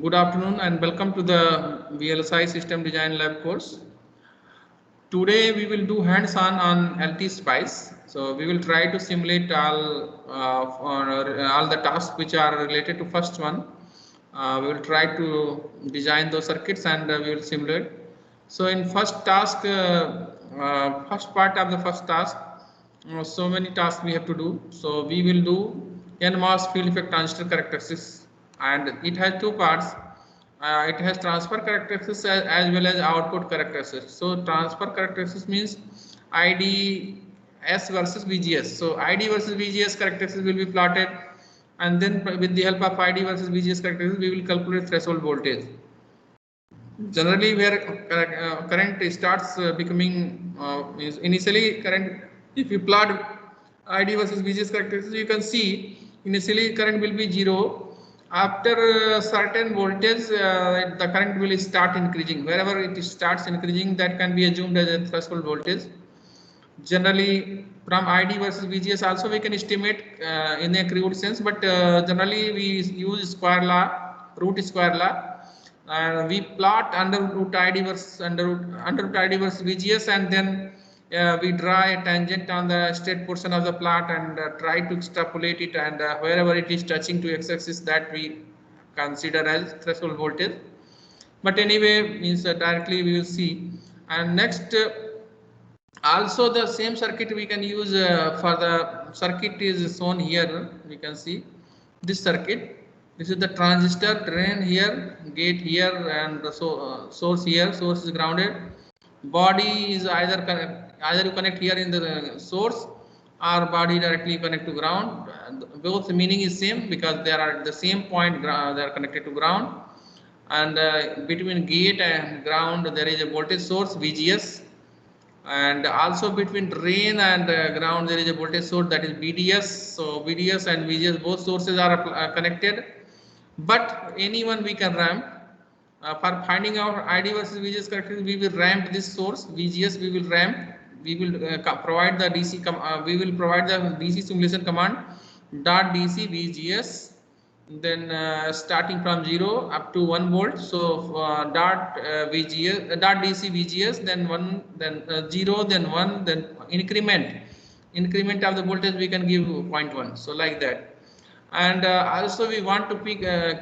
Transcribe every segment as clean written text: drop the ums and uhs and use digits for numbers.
Good afternoon and welcome to the VLSI System Design Lab course. Today we will do hands-on on LT Spice. So we will try to simulate all the tasks which are related to first one. We will try to design those circuits and we will simulate. So in first task, first part of the first task, so many tasks we have to do. So we will do NMOS field effect transistor characteristics, and it has two parts. It has transfer characteristics as well as output characteristics. So transfer characteristics means IDS versus VGS. So ID versus VGS characteristics will be plotted, and then with the help of ID versus VGS characteristics, we will calculate threshold voltage. Generally, where current starts becoming means initially current, if you plot ID versus VGS characteristics, you can see initially current will be 0. After a certain voltage, the current will start increasing. Wherever it starts increasing, that can be assumed as a threshold voltage. Generally, from ID versus VGS also we can estimate in a crude sense, but generally we use square law, root square law. We plot under root ID versus under root ID versus VGS, and then we draw a tangent on the straight portion of the plot and try to extrapolate it, and wherever it is touching to x-axis, that we consider as threshold voltage. But anyway, means directly we will see. And next, also the same circuit we can use for the circuit is shown here. We can see this circuit. This is the transistor, drain here, gate here, and the source here. Source is grounded. Body is either you connect here in the source, or body directly connect to ground. Both the meaning is same because they are at the same point. They are connected to ground, and between gate and ground there is a voltage source VGS, and also between drain and ground there is a voltage source, that is VDS. So VDS and VGS, both sources are connected, but anyone we can ramp. For finding out ID versus VGS characteristics, we will ramp this source VGS. We will ramp. We will provide the DC. We will provide the DC simulation command dot DC VGS. Then starting from 0 up to 1 volt. So dot VGS dot DC VGS. Then 1. Then 0. Then 1. Then increment of the voltage we can give 0.1. So like that. And also we want to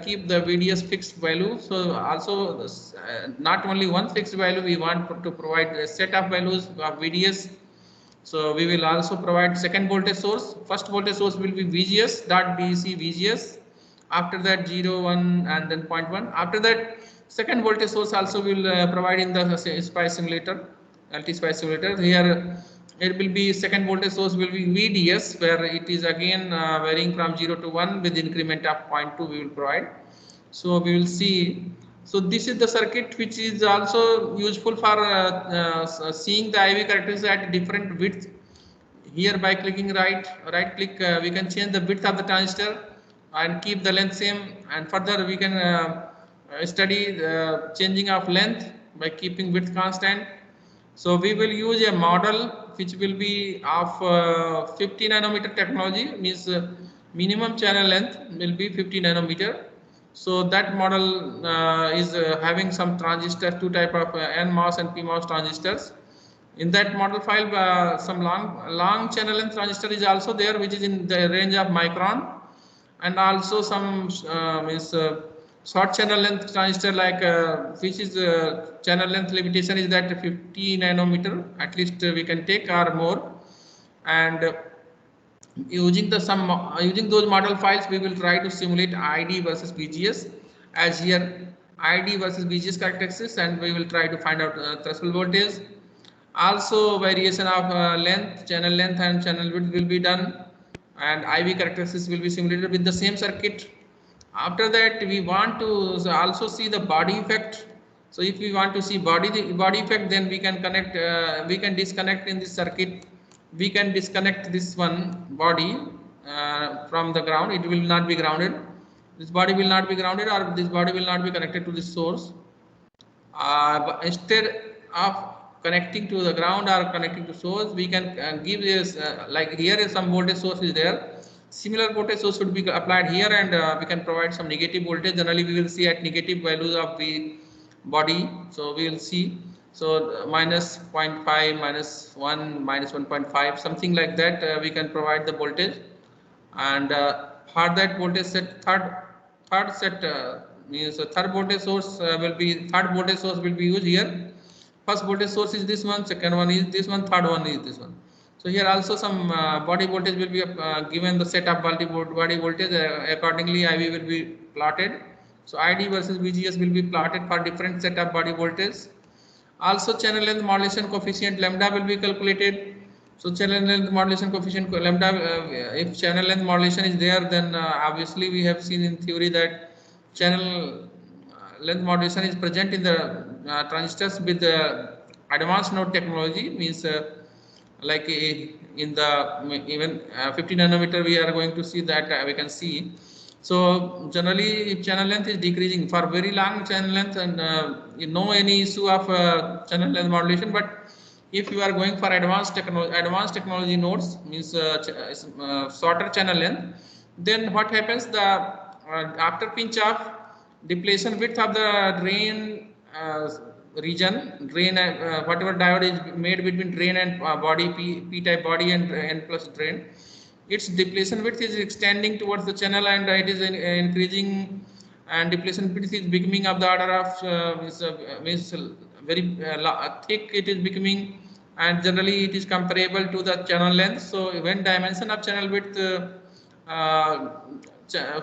keep the VDS fixed value. So also not only one fixed value, we want to provide a set of values of VDS. So we will also provide second voltage source. First voltage source will be VGS dot DC VGS. After that 0, 1, and then 0.1. After that, second voltage source also will provide in the SPICE simulator, LT SPICE simulator. Here it will be second voltage source will be VDS, where it is again varying from 0 to 1 with increment of 0.2 we will provide. So we will see. So this is the circuit which is also useful for seeing the IV characteristics at different width. Here by clicking right click, we can change the width of the transistor and keep the length same, and further we can study the changing of length by keeping width constant. So we will use a model which will be of 50 nanometer technology, means minimum channel length will be 50 nanometer. So that model is having some transistors, two type of NMOS and PMOS transistors. In that model file, some long channel length transistor is also there, which is in the range of micron, and also some short channel length transistor, like which is channel length limitation is that 50 nanometer at least we can take or more. And using those model files, we will try to simulate ID versus VGS, as here ID versus VGS characteristics, and we will try to find out threshold voltage. Also variation of length, channel length and channel width will be done, and IV characteristics will be simulated with the same circuit. After that, we want to also see the body effect. So if we want to see body effect, then we can connect, we can disconnect in this circuit. We can disconnect this one body from the ground. It will not be grounded. This body will not be grounded, or this body will not be connected to the source. But instead of connecting to the ground or connecting to source, we can give this like here is some voltage source is there. Similar voltage source should be applied here, and we can provide some negative voltage. Generally, we will see at negative values of the body. So we will see. So minus 0.5, minus 1, minus 1.5, something like that. We can provide the voltage, and for that voltage set, third set means a third voltage source will be used here. First voltage source is this one, second one is this one, third one is this one. So here also some body voltage will be given the set of body voltage. Accordingly, IV will be plotted. So ID versus VGS will be plotted for different set of body voltage. Also, channel length modulation coefficient lambda will be calculated. So channel length modulation coefficient lambda, if channel length modulation is there, then obviously we have seen in theory that channel length modulation is present in the transistors with the advanced node technology, means like in the even 50 nanometer we are going to see that we can see. So generally, if channel length is decreasing for very long channel length, and no any issue of channel length modulation, but if you are going for advanced technology nodes, means shorter channel length, then what happens, the after pinch off, depletion width of the drain drain whatever diode is made between drain and body, p type body and n plus drain, its depletion width is extending towards the channel, and it is increasing, and depletion width is becoming of the order of means very thick it is becoming, and generally it is comparable to the channel length. So when dimension of channel width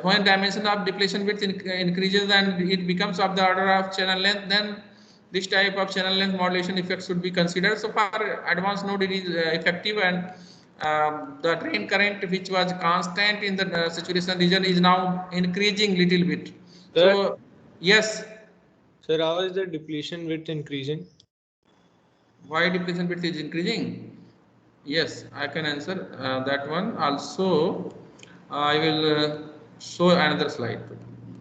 when dimension of depletion width increases and it becomes of the order of channel length, then this type of channel length modulation effect should be considered. So for advanced node it is effective, and the drain current which was constant in the saturation region is now increasing little bit. Sir, so yes. Sir, how is the depletion width increasing? Why depletion width is increasing? Yes, I can answer that one. Also, I will show another slide.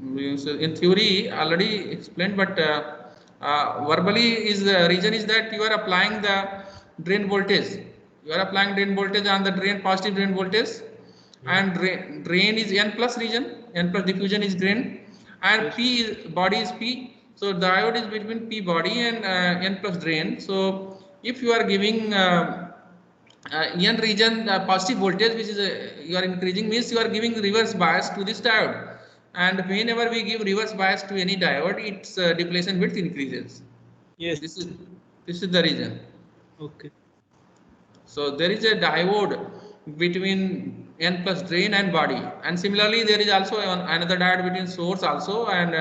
In theory, already explained, but verbally is the reason is that you are applying the drain voltage. You are applying drain voltage on the drain, positive drain voltage, and drain is N plus region, N plus diffusion is drain, and P is body is P. So diode is between P body and N plus drain. So if you are giving N region positive voltage, which is you are increasing, means you are giving reverse bias to this diode, and whenever we give reverse bias to any diode, its depletion width increases. Yes, this is the reason. Okay. So there is a diode between N plus drain and body, and similarly there is also another diode between source also and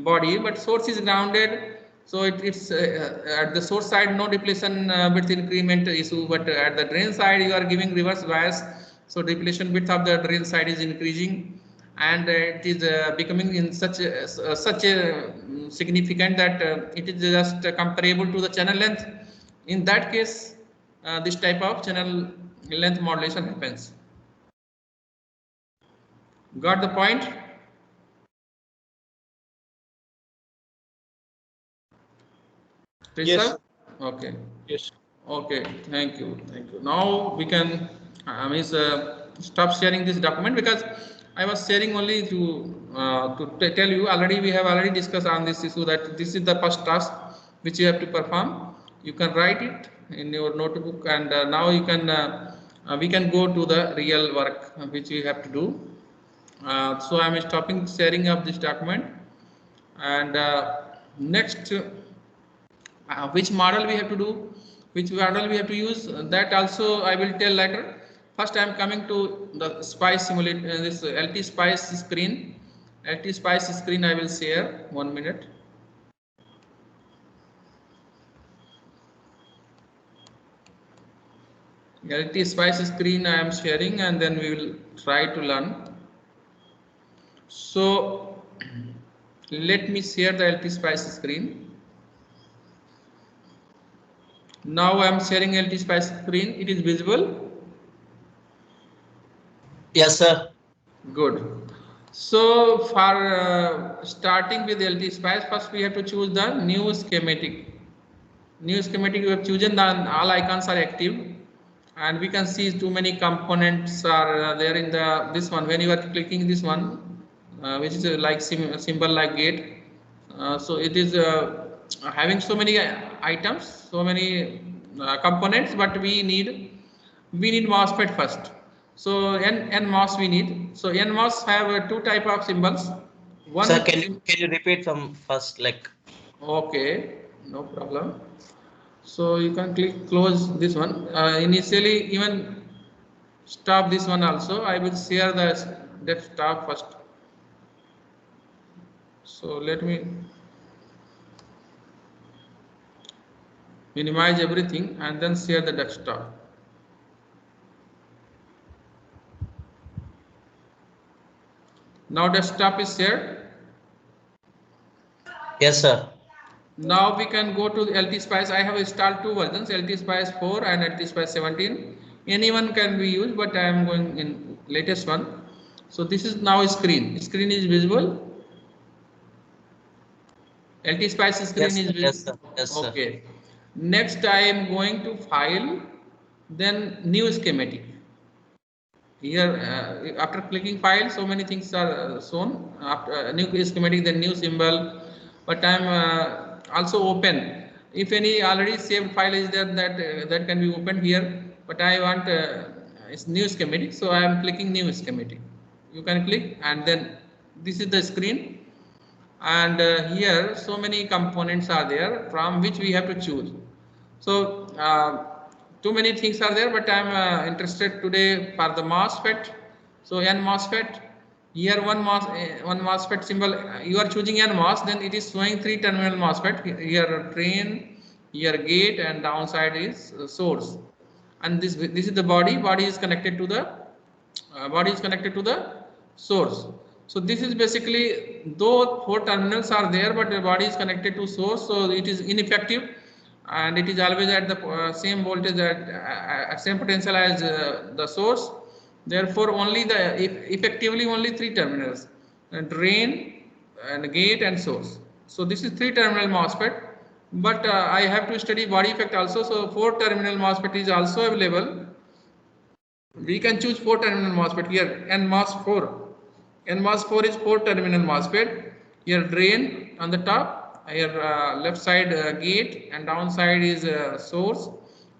body, but source is grounded. So it's at the source side no depletion width increment issue, but at the drain side you are giving reverse bias, so depletion width of the drain side is increasing, and it is becoming in such a significant that it is just comparable to the channel length. In that case, this type of channel length modulation happens. Got the point? Yes. Okay. Yes. Okay. Thank you. Thank you. Now we can stop sharing this document, because I was sharing only to tell you. Already we have already discussed on this issue that this is the first task which you have to perform. You can write it in your notebook, and now you can we can go to the real work which we have to do. So I am stopping sharing of this document, and next. Which model we have to do, which model we have to use, that also I will tell later. First I am coming to the SPICE simulate this LT SPICE screen. LT SPICE screen I will share. 1 minute. LT SPICE screen I am sharing, and then we will try to learn. So let me share the LT SPICE screen. Now I am sharing LT SPICE screen. It is visible? Yes, sir. Good. So for starting with LT SPICE, first we have to choose the new schematic. New schematic you have chosen, then all icons are active. and we can see too many components are there in this one. When you are clicking this one, which is like symbol like gate, so it is having so many items, so many components, but we need MOSFET first. So NMOS we need. So NMOS have two type of symbols. One Sir, can you repeat from first, like? Okay, no problem. So you can click close this one. Initially, even stop this one also. I will share the desktop first. So let me minimize everything and then share the desktop. Now desktop is shared. Yes, sir. Now we can go to LT Spice. I have installed two versions, LT Spice 4 and LT Spice 17. Anyone can be used, but I am going in latest one. So this is now a screen. Screen is visible. LT Spice screen is visible. Yes, sir. Yes, sir. Okay. Next, I am going to File, then New Schematic. Here, after clicking File, so many things are shown. After New Schematic, then New Symbol. But I am also open. If any already saved file is there, that can be opened here. But I want it's New Schematic, so I am clicking New Schematic. You can click, and then this is the screen. And here so many components are there from which we have to choose. So too many things are there, but I am interested today for the MOSFET. So N MOSFET, here one MOSFET symbol, you are choosing N MOS, then it is showing 3 terminal MOSFET. Here drain, here gate, and downside is source. And this is the body. Body is connected to the source. So this is basically, though 4 terminals are there, but the body is connected to source, so it is ineffective, and it is always at the same voltage, at same potential as the source. Therefore, only effectively only 3 terminals: drain and gate and source. So this is 3 terminal MOSFET, but I have to study body effect also. So 4 terminal MOSFET is also available. We can choose 4 terminal MOSFET here. NMOS 4. NMOS 4 is 4 terminal MOSFET. Here drain on the top, here left side gate, and downside is source,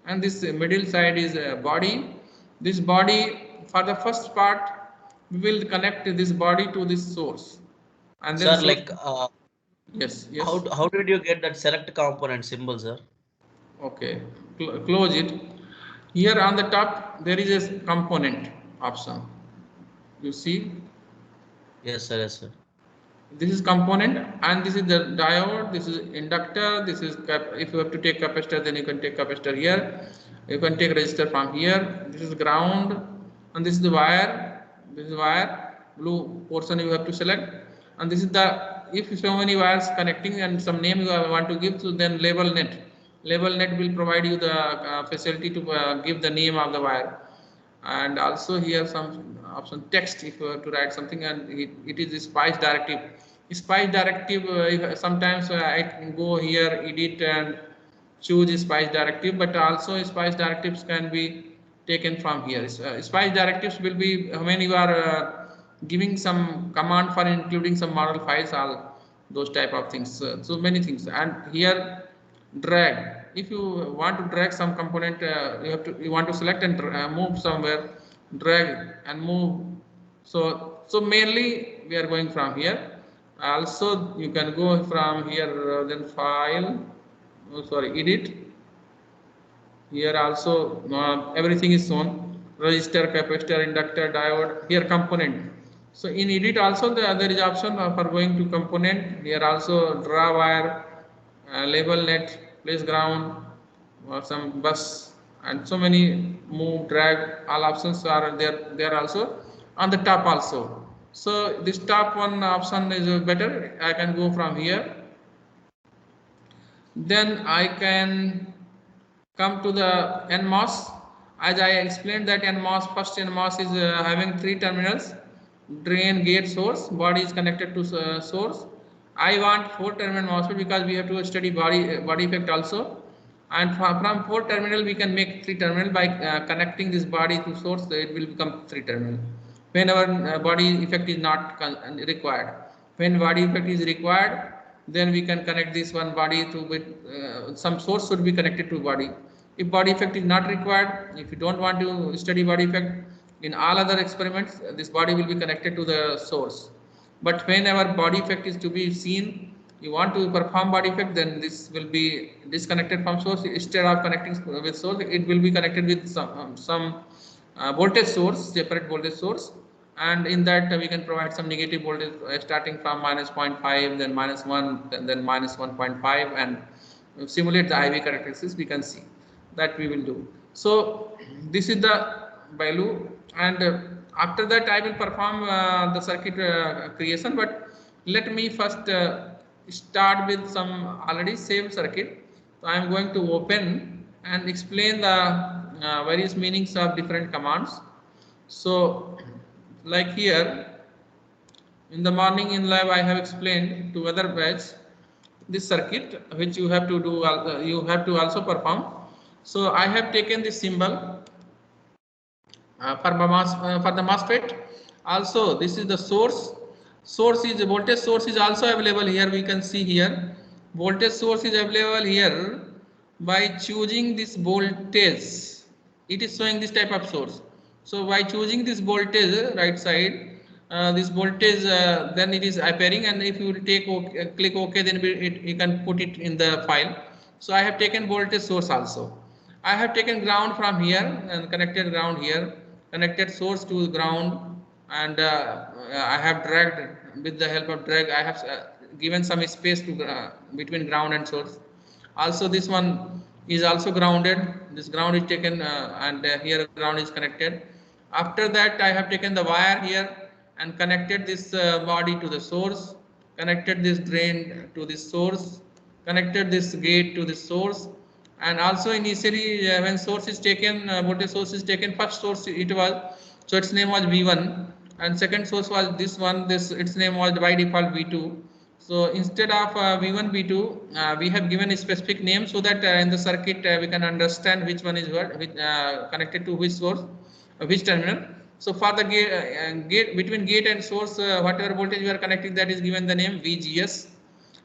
and this middle side is body. This body, for the first part, we will connect this body to this source. And then sir, like yes. How did you get that select component symbol, sir? Okay, close it. Here on the top there is a component option. You see? Yes, sir. Yes, sir. This is component, and this is the diode, this is inductor, this is if you have to take capacitor, then you can take capacitor here. You can take resistor from here. This is ground, and this is the wire. This is wire. Blue portion you have to select, and this is the, if so many wires connecting and some name you want to give, so then label net. Label net will provide you the facility to give the name of the wire. And also here some option text if you have to write something, and it is SPICE directive. SPICE directive, sometimes I can go here, edit, and choose SPICE directive, but also SPICE directives can be taken from here. SPICE directives will be when you are giving some command for including some model files, all those type of things. So many things. And here drag, if you want to drag some component, you want to select and move somewhere, drag and move. So mainly we are going from here. Also you can go from here, then file, edit. Here also everything is shown: resistor, capacitor, inductor, diode. Here component. So in edit also there is option for going to component. Here also draw wire, label net, place ground, or some bus, and so many move, drag, all options are there also on the top also. So this top one option is better. I can go from here. Then I can come to the NMOS. As I explained that NMOS, first NMOS is having 3 terminals: drain, gate, source. Body is connected to source. I want 4 terminal MOSFET because we have to study body effect also. And from 4 terminal we can make 3 terminal by connecting this body to source. It will become 3 terminal. When our body effect is not required. When body effect is required, then we can connect this one body to with some source should be connected to body. If body effect is not required, if you don't want to study body effect, in all other experiments, this body will be connected to the source. But when our body effect is to be seen, you want to perform body effect, then this will be disconnected from source. Instead of connecting with source, it will be connected with some voltage source, separate voltage source, and in that we can provide some negative voltage starting from minus 0.5, then minus 1, then minus 1.5, and simulate the IV characteristics. We can see that we will do. So this is the value, and after that I will perform the circuit creation. But let me first start with some already saved circuit. So I am going to open and explain the various meanings of different commands. So like here in the morning in lab I have explained to other batch this circuit which you have to do, you have to also perform. So I have taken this symbol for the MOSFET. Also this is the source. Source is voltage source is also available here. We can see here voltage source is available here. By choosing this voltage, it is showing this type of source. So by choosing this voltage right side, this voltage then it is appearing, and if you take OK, click OK, then you can put it in the file. So I have taken voltage source also. I have taken ground from here and connected ground here, connected source to ground, and I have dragged with the help of drag. I have given some space to between ground and source. Also this one is also grounded. This ground is taken and here ground is connected. After that I have taken the wire here and connected this body to the source, connected this drain to this source, connected this gate to this source. And also initially when source is taken, voltage source is taken, first source it was, so its name was V1, and second source was this one, this its name was by default V2. So instead of V1, V2, we have given a specific name so that in the circuit we can understand which one is what, which, connected to which source, which terminal. So for the gate between gate and source, whatever voltage we are connecting, that is given the name VGS.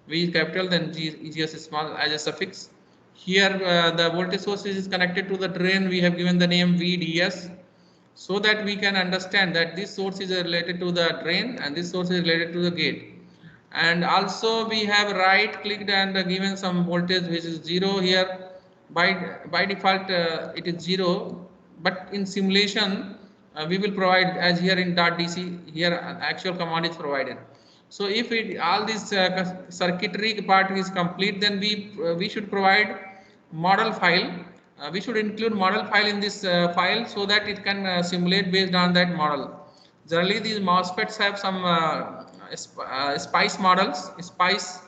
V is capital, then GS is small as a suffix. Here the voltage source is connected to the drain. We have given the name VDS, so that we can understand that this source is related to the drain and this source is related to the gate. And also we have right clicked and given some voltage which is 0 here. By default it is 0, but in simulation we will provide as here in .dc, here actual command is provided. So if all this circuitry part is complete, then we should provide model file. We should include model file in this file so that it can simulate based on that model. Generally these MOSFETs have some SPICE models. SPICE,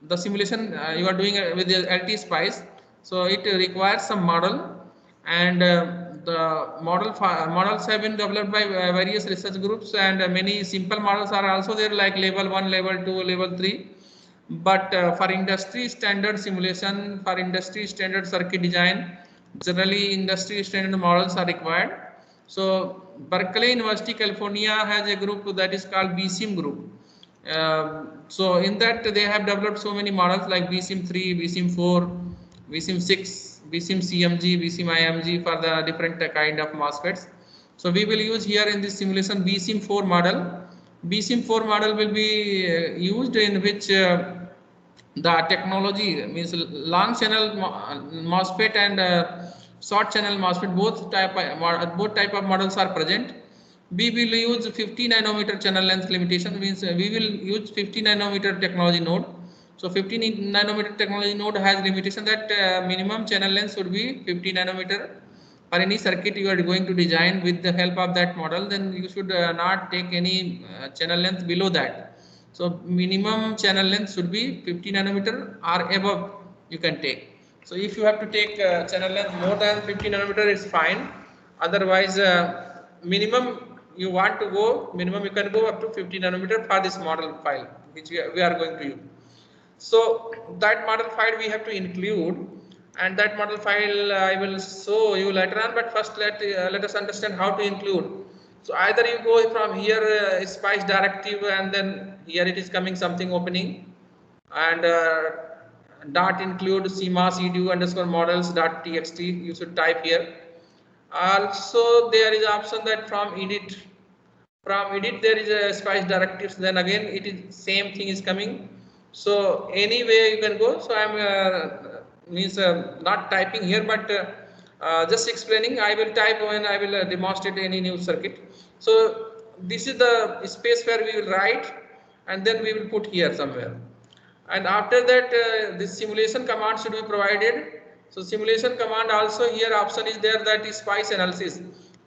the simulation you are doing with the LT SPICE, so it requires some model, and the models have been developed by various research groups, and many simple models are also there, like level 1, level 2, level 3. But for industry standard simulation, for industry standard circuit design, generally industry standard models are required. So Berkeley University, California has a group that is called BSIM group. So in that they have developed so many models like BSIM 3, BSIM 4, BSIM 6, BSIM CMG, BSIM IMG for the different kind of MOSFETs. So we will use here in this simulation BSIM 4 model. BSIM 4 model will be used in which the technology means long channel MOSFET and short channel MOSFET, both type of models are present. We will use 50 nanometer channel length limitation, means we will use 50 nanometer technology node. So 50 nanometer technology node has limitation that minimum channel length should be 50 nanometer. For any circuit you are going to design with the help of that model, then you should not take any channel length below that. So minimum channel length should be 50 nanometer or above you can take. So if you have to take channel length more than 50 nanometer, it's fine. Otherwise minimum you want to go, minimum you can go up to 50 nanometer for this model file which we are going to use. So that model file we have to include, and that model file I will show you later on, but first let us understand how to include. So either you go from here spice directive, and then here it is coming something opening, and dot include CMOS edu underscore models dot txt you should type here. Also there is option that from edit there is a spice directives, then again it is same thing is coming. So anyway you can go. So I'm not typing here, but just explaining. I will type when I will demonstrate any new circuit. So this is the space where we will write, and then we will put here somewhere. And after that this simulation command should be provided. So simulation command also here option is there, that is spice analysis.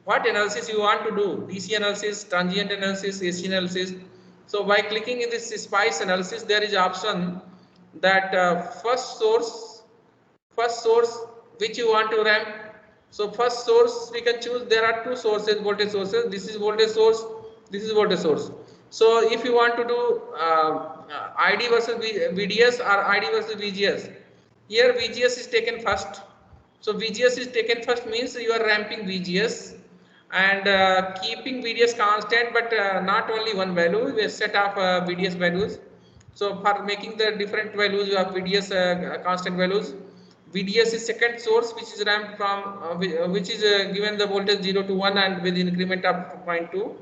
What analysis you want to do? DC analysis, transient analysis, AC analysis. So by clicking in this spice analysis, there is option that first source which you want to ramp. So first source we can choose. There are two sources, voltage sources. This is voltage source, this is voltage source. So if you want to do ID versus VDS or ID versus VGS, here VGS is taken first. So VGS is taken first means you are ramping VGS and keeping VDS constant, but not only one value, we set of VDS values. So for making the different values, you have VDS constant values. VDS is second source which is ramped from which is given the voltage 0 to 1 and with increment of 0.2.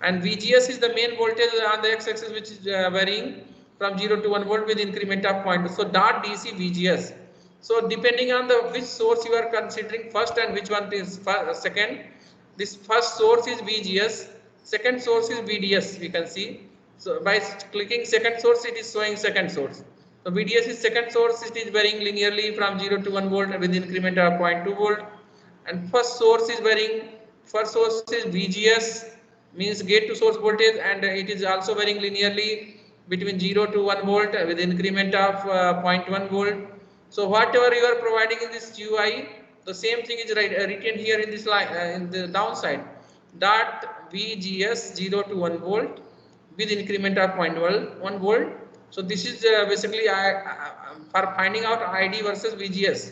And VGS is the main voltage on the x-axis which is varying from 0 to 1 volt with increment of 0.2. So dot DC VGS. So depending on the which source you are considering first and which one is second, this first source is VGS, second source is VDS, we can see. So by clicking second source, it is showing second source. So VDS is second source, it is varying linearly from 0 to 1 volt with increment of 0.2 volt. And first source is varying, first source is VGS, means gate to source voltage, and it is also varying linearly between 0 to 1 volt with increment of 0.1 volt. So whatever you are providing in this UI, the same thing is written here in this line in the downside. Dot VGS 0 to 1 volt with increment of 0.1 volt. So this is basically for finding out ID versus VGS.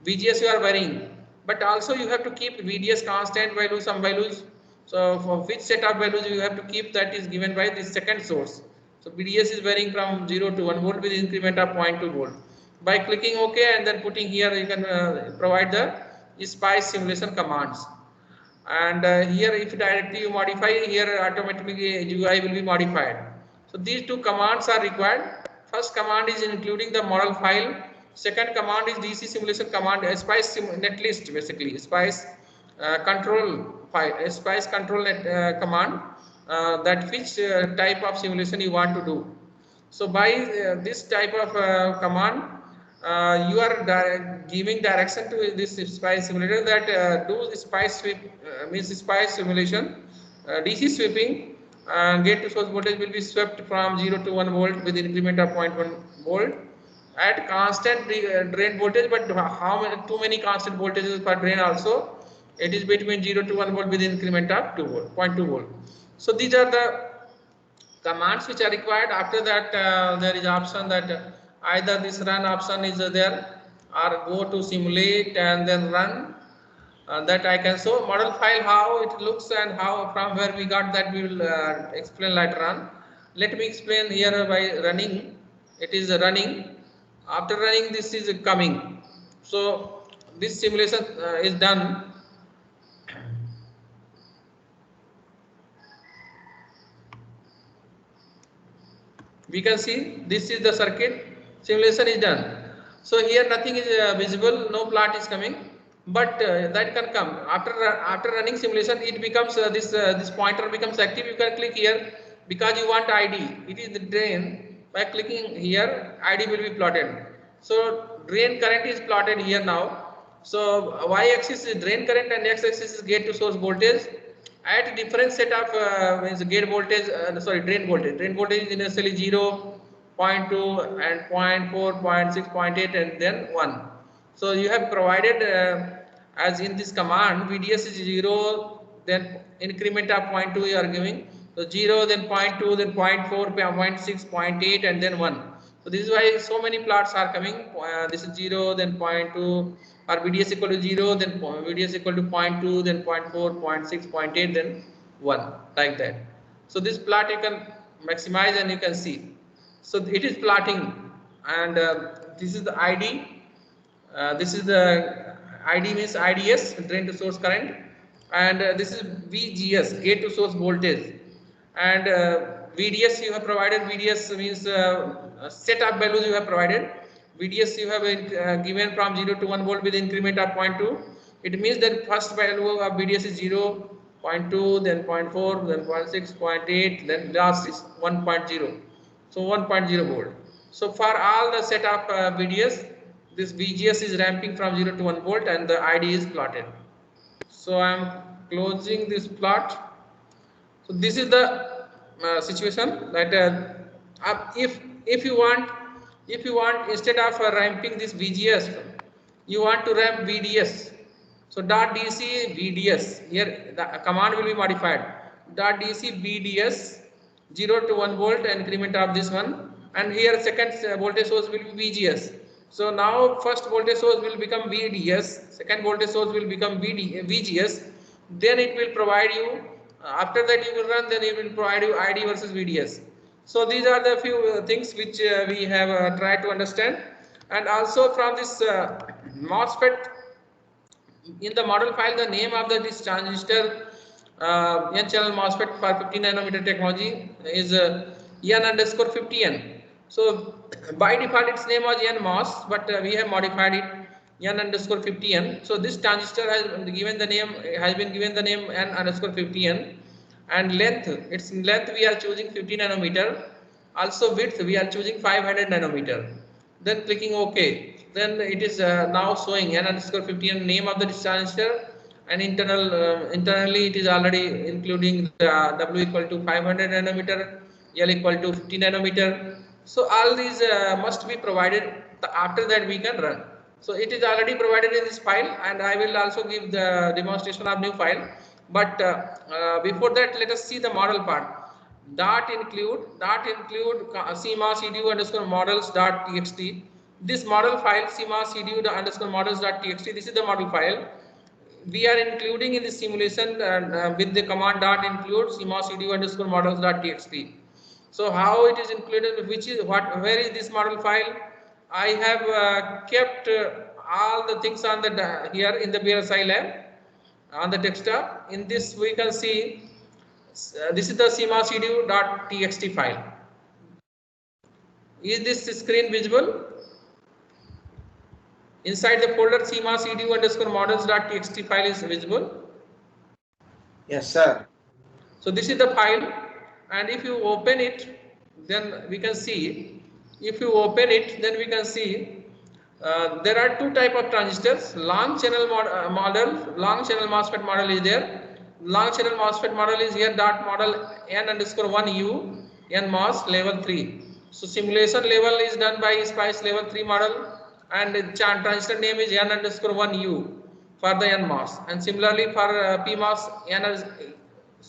VGS you are varying, but also you have to keep VDS constant value, some values. So for which set of values you have to keep, that is given by this second source. So VDS is varying from 0 to 1 volt with increment of 0.2 volt. By clicking OK and then putting here, you can provide the spice simulation commands. And here if directly you modify, here automatically UI will be modified. So these two commands are required. First command is including the model file. Second command is DC simulation command, spice netlist, basically spice control file, spice control net command, that which type of simulation you want to do. So by this type of command, you are giving direction to this spice simulator that do spice sweep, means spice simulation, DC sweeping, gate to source voltage will be swept from 0 to 1 volt with increment of 0.1 volt at constant drain voltage, but how many, too many constant voltages per drain also, it is between 0 to 1 volt with increment of 2 volt, 0.2 volt. So these are the commands which are required. After that there is option that either this run option is there or go to simulate and then run. That I can show model file how it looks and how from where we got that we will explain later on. Let me explain here by running. It is running. After running, this is coming. So this simulation is done. We can see this is the circuit. Simulation is done. So here nothing is visible, no plot is coming, but that can come after running simulation. It becomes this pointer becomes active. You can click here because you want ID. It is the drain. By clicking here, ID will be plotted. So drain current is plotted here now. So y-axis is drain current and x-axis is gate to source voltage. At different set of means gate voltage, drain voltage. Drain voltage is initially 0, 0.2 and 0.4, 0.6, 0.8 and then 1. So you have provided as in this command, VDS is 0, then increment of 0.2 you are giving. So 0, then 0.2, then 0.4, 0.6, 0.8 and then 1. So this is why so many plots are coming. This is 0, then 0.2, or VDS equal to 0, then VDS equal to 0.2, then 0.4, 0.6, 0.8, then 1, like that. So this plot you can maximize and you can see. So it is plotting, and this is the ID. This is the ID means IDS, drain to source current, and this is VGS, gate to source voltage, and VDS you have provided. VDS means setup values you have provided. VDS you have given from 0 to 1 volt with increment of 0.2. It means that first value of VDS is 0, 0.2, then 0.4, then 0.6, 0.8, then last is 1.0. So 1.0 volt. So for all the set of VDS, this VGS is ramping from 0 to 1 volt and the ID is plotted. So I am closing this plot. So this is the situation that if you want instead of ramping this VGS, you want to ramp VDS. So .dc VDS, here the command will be modified. .dc VDS 0 to 1 volt increment of this one, and here second voltage source will be VGS. So now first voltage source will become VDS, second voltage source will become VGS, then it will provide you, after that you will run, then it will provide you ID versus VDS. So these are the few things which we have tried to understand. And also from this MOSFET, in the model file, the name of this transistor N-channel MOSFET for 50 nanometer technology is N_50N. So by default its name was NMOS, but we have modified it N_50N. So this transistor has been given the name N_50N, and its length we are choosing 50 nanometer. Also width we are choosing 500 nanometer. Then clicking OK. Then it is now showing N_50N name of the transistor, and internally it is already including the W equal to 500 nanometer, L equal to 50 nanometer. So all these must be provided. After that we can run. So it is already provided in this file, and I will also give the demonstration of new file. But before that, let us see the model part. Dot include CMOS EDU underscore models dot txt. This model file CMOS EDU underscore models dot txt. This is the model file. We are including in the simulation with the command dot include CMOS EDU underscore models dot txt. So how it is included? Where is this model file? I have kept all the things on the here in the BSI lab on the desktop. In this we can see this is the CMOS EDU dot txt file. Is this screen visible? Inside the folder CMOS EDU underscore models dot txt file is visible. Yes, sir. So this is the file, and if you open it, then we can see. If you open it, then we can see there are two type of transistors. Long channel long channel MOSFET model is there. Long channel MOSFET model is here. Dot model N_1U NMOS level 3. So simulation level is done by SPICE level 3 model, and transistor name is N_1U for the NMOS. And similarly for PMOS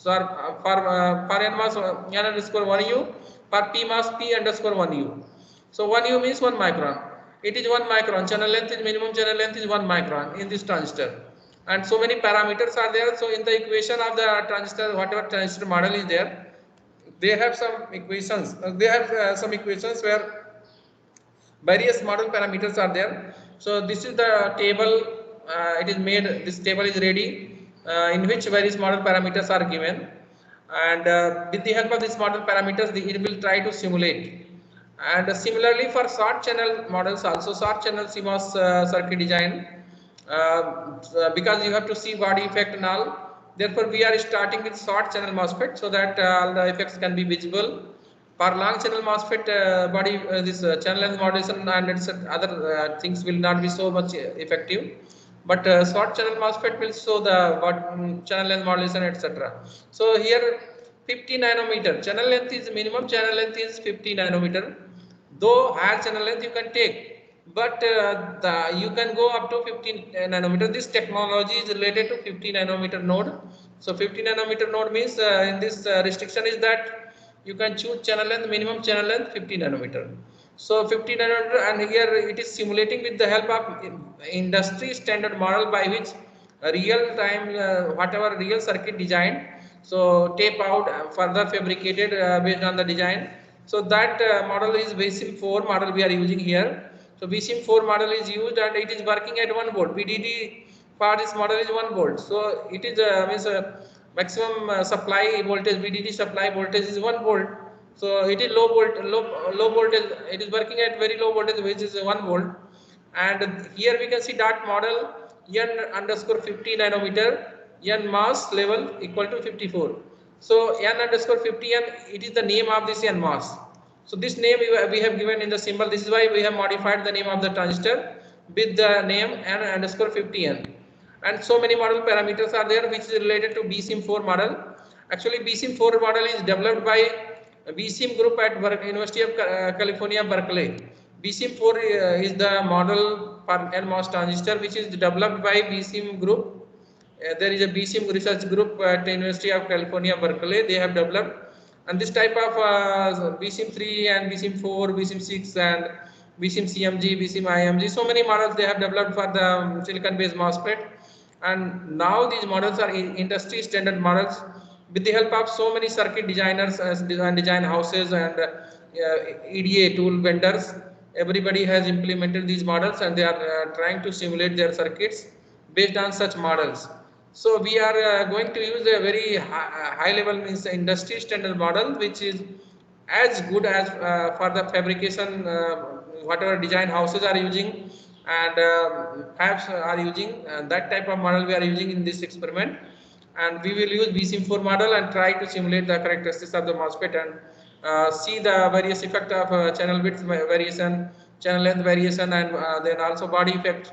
for NMOS N_1U, for PMOS P_1U. So 1U means 1 micron. It is 1 micron. Channel length is minimum channel length is 1 micron in this transistor. And so many parameters are there. So in the equation of the transistor, whatever transistor model is there, they have some equations. They have some equations where various model parameters are there. So this is the table. It is made. This table is ready, in which various model parameters are given. And with the help of these model parameters, it will try to simulate. And similarly for short channel models, also short channel CMOS circuit design, because you have to see body effect and all. Therefore, we are starting with short channel MOSFET so that all the effects can be visible. For long channel MOSFET, this channel length modulation and other things will not be so much effective. But short channel MOSFET will show the channel length modulation, etc. So here 50 nanometer channel length is minimum channel length is 50 nanometer. Though higher channel length you can take, but you can go up to 15 nanometer. This technology is related to 50 nanometer node. So 50 nanometer node means in this restriction is that you can choose channel length, minimum channel length 50 nanometer. So 50 nanometer, and here it is simulating with the help of industry standard model by which real time whatever real circuit design, so tape out further fabricated based on the design. So that model is VSIM 4 model we are using here. So VSIM 4 model is used and it is working at 1 volt. VDD for this model is 1 volt. So it is means maximum supply voltage, VDD supply voltage is 1 volt. So it is low voltage. It is working at very low voltage, which is 1 volt. And here we can see that model n underscore 50 nanometer, n mass level equal to 54. So n underscore 50 n, it is the name of this n mass. So this name we have given in the symbol. This is why we have modified the name of the transistor with the name n underscore 50 n. And so many model parameters are there which is related to BSIM 4 model. Actually, BSIM 4 model is developed by BSIM group at University of California, Berkeley. BSIM 4 is the model for NMOS transistor which is developed by BSIM group. There is a BSIM research group at the University of California, Berkeley. They have developed, and this type of BSIM 3 and BSIM 4, BSIM 6 and BSIM CMG, BSIM IMG, so many models they have developed for the silicon based MOSFET. And now these models are industry standard models with the help of so many circuit designers, design houses and EDA tool vendors. Everybody has implemented these models and they are trying to simulate their circuits based on such models. So we are going to use a very high level, means industry standard model which is as good as for the fabrication whatever design houses are using and fabs are using, that type of model we are using in this experiment. And we will use BSIM 4 model and try to simulate the characteristics of the MOSFET and see the various effect of channel width variation, channel length variation, and then also body effect,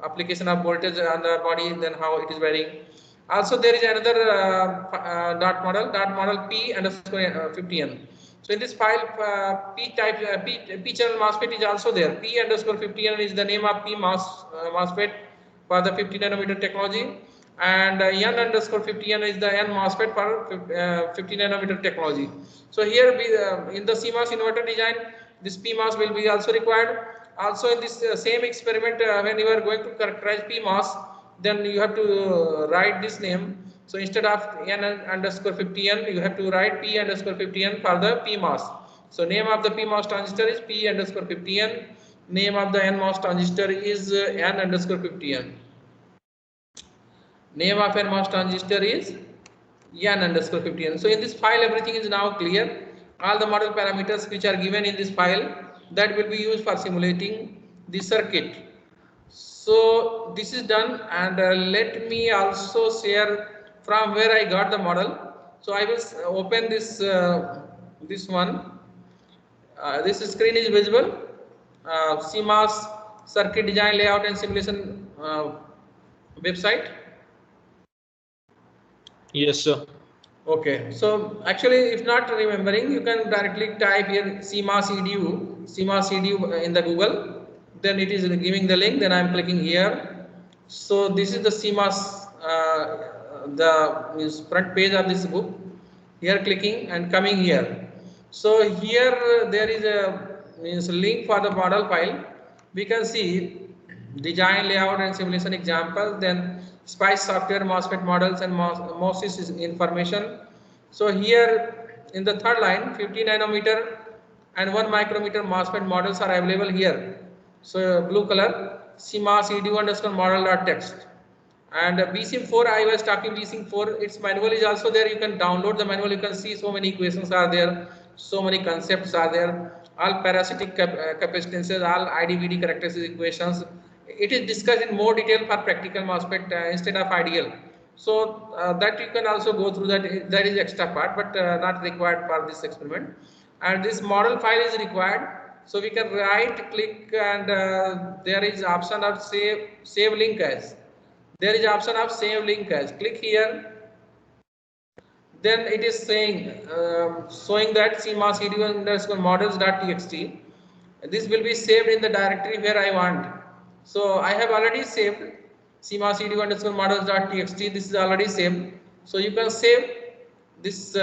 application of voltage on the body, then how it is varying. Also there is another dot model P underscore 50N. So in this file, P channel MOSFET is also there. P underscore 50N is the name of P MOSFET for the 50 nanometer technology, and N underscore 50N is the N MOSFET for 50 nanometer technology. So here we, in the CMOS inverter design, this PMOS will be also required. Also in this same experiment, when you are going to characterize PMOS, then you have to write this name. So instead of N underscore 50N, you have to write P underscore 50N for the PMOS. So name of the PMOS transistor is P underscore 50N. Name of the NMOS transistor is N underscore 50N. Name of NMOS transistor is N underscore 50N. So in this file, everything is now clear. All the model parameters which are given in this file, that will be used for simulating the circuit. So this is done, and let me also share from where I got the model. So I will open this this one. This screen is visible. CMOS circuit design layout and simulation website. Yes, sir. Okay, so actually, if not remembering, you can directly type here CMOS EDU in the Google. Then it is giving the link. Then I am clicking here. So this is the CMOS, the front page of this book. Here clicking and coming here. So here there is a link for the model file. We can see design layout and simulation example. Then SPICE software, MOSFET models and MOSIS information. So here in the third line, 50 nanometer and 1 micrometer MOSFET models are available here. So blue color, CMOS EDU underscore model.txt. And BSIM 4, I was talking BSIM 4, its manual is also there. You can download the manual. You can see so many equations are there, so many concepts are there, all parasitic capacitances, all IDVD characteristics equations. It is discussed in more detail for practical MOSFET instead of ideal. So that you can also go through that. That is extra part, but not required for this experiment. And this model file is required. So we can right click and there is option of save link as. There is option of save link as. Click here. Then it is saying showing that CMOS EDU underscore models.txt. This will be saved in the directory where I want. So I have already saved CMOS EDU underscore models.txt. This is already saved. So you can save this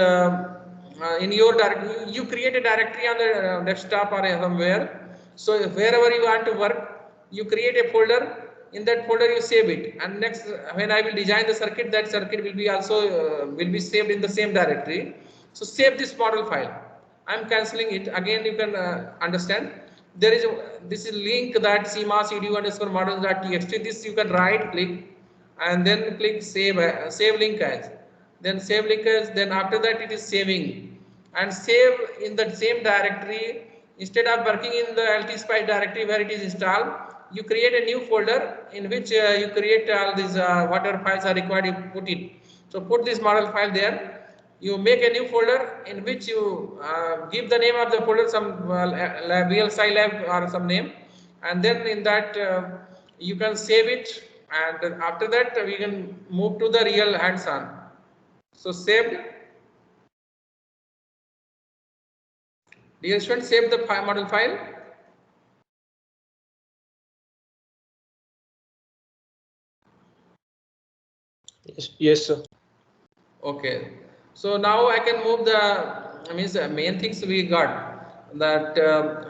in your directory. You create a directory on the desktop or somewhere, So wherever you want to work, you create a folder. In that folder you save it, and next when I will design the circuit, that circuit will be also will be saved in the same directory. So save this model file. I am cancelling it. Again you can understand. There is this is link that CMOS edu_models.txt. This you can right click and then click save link as. Then save link as. Then after that it is saving, and save in the same directory. Instead of working in the LT-SPICE directory where it is installed, you create a new folder in which you create all these whatever files are required, you put it. So put this model file there. You make a new folder in which you give the name of the folder, some VLSI lab or some name, and then in that you can save it, and after that we can move to the real hands-on. So saved. Dear student, save the model file. Yes, sir. Okay. So now I can move the main things we got, that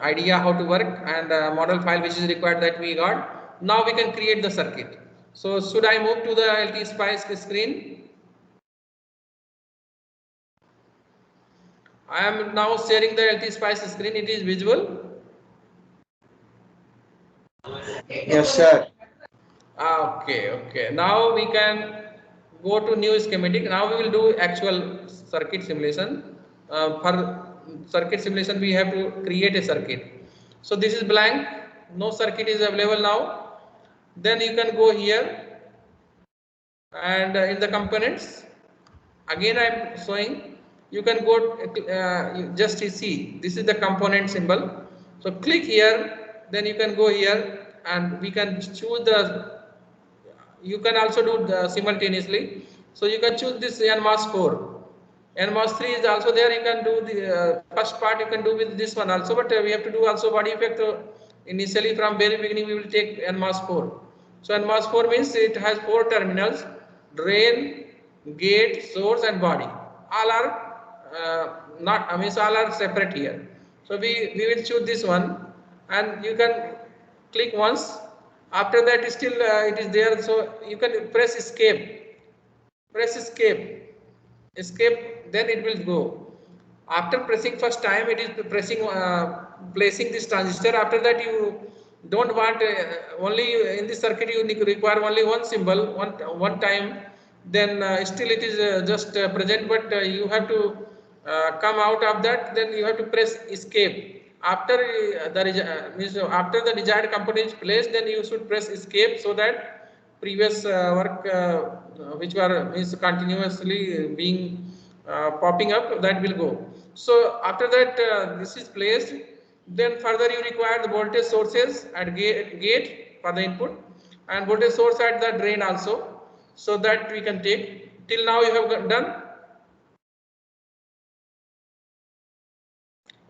idea how to work, and model file which is required that we got. Now we can create the circuit. So should I move to the LT-SPICE screen? I am now sharing the LT-SPICE screen. It is visible. Yes, sir. Okay. Now we can go to new schematic. Now we will do actual circuit simulation. For circuit simulation, we have to create a circuit. So this is blank. No circuit is available now. Then you can go here, and in the components, again I am showing. You can go just see. This is the component symbol. So click here. Then you can go here, and we can choose the. You can also do simultaneously. So you can choose this NMOS 4. NMOS 3 is also there. You can do the first part. You can do with this one also, but we have to do also body effect. Initially, from very beginning, we will take NMOS 4. So NMOS 4 means it has 4 terminals: drain, gate, source, and body. All are all are separate here. So we will choose this one, and you can click once. After that, still it is there, so you can press escape. Press escape. Then it will go. After pressing first time, it is placing this transistor. After that, you don't want only in this circuit you require only one symbol one time. Then still it is just present, but you have to come out of that. Then you have to press escape. After after the desired component is placed, then you should press escape, so that previous work which were continuously being popping up, that will go. So after that this is placed, then further you require the voltage sources at gate for the input, and voltage source at the drain also, so that we can take. Till now you have done.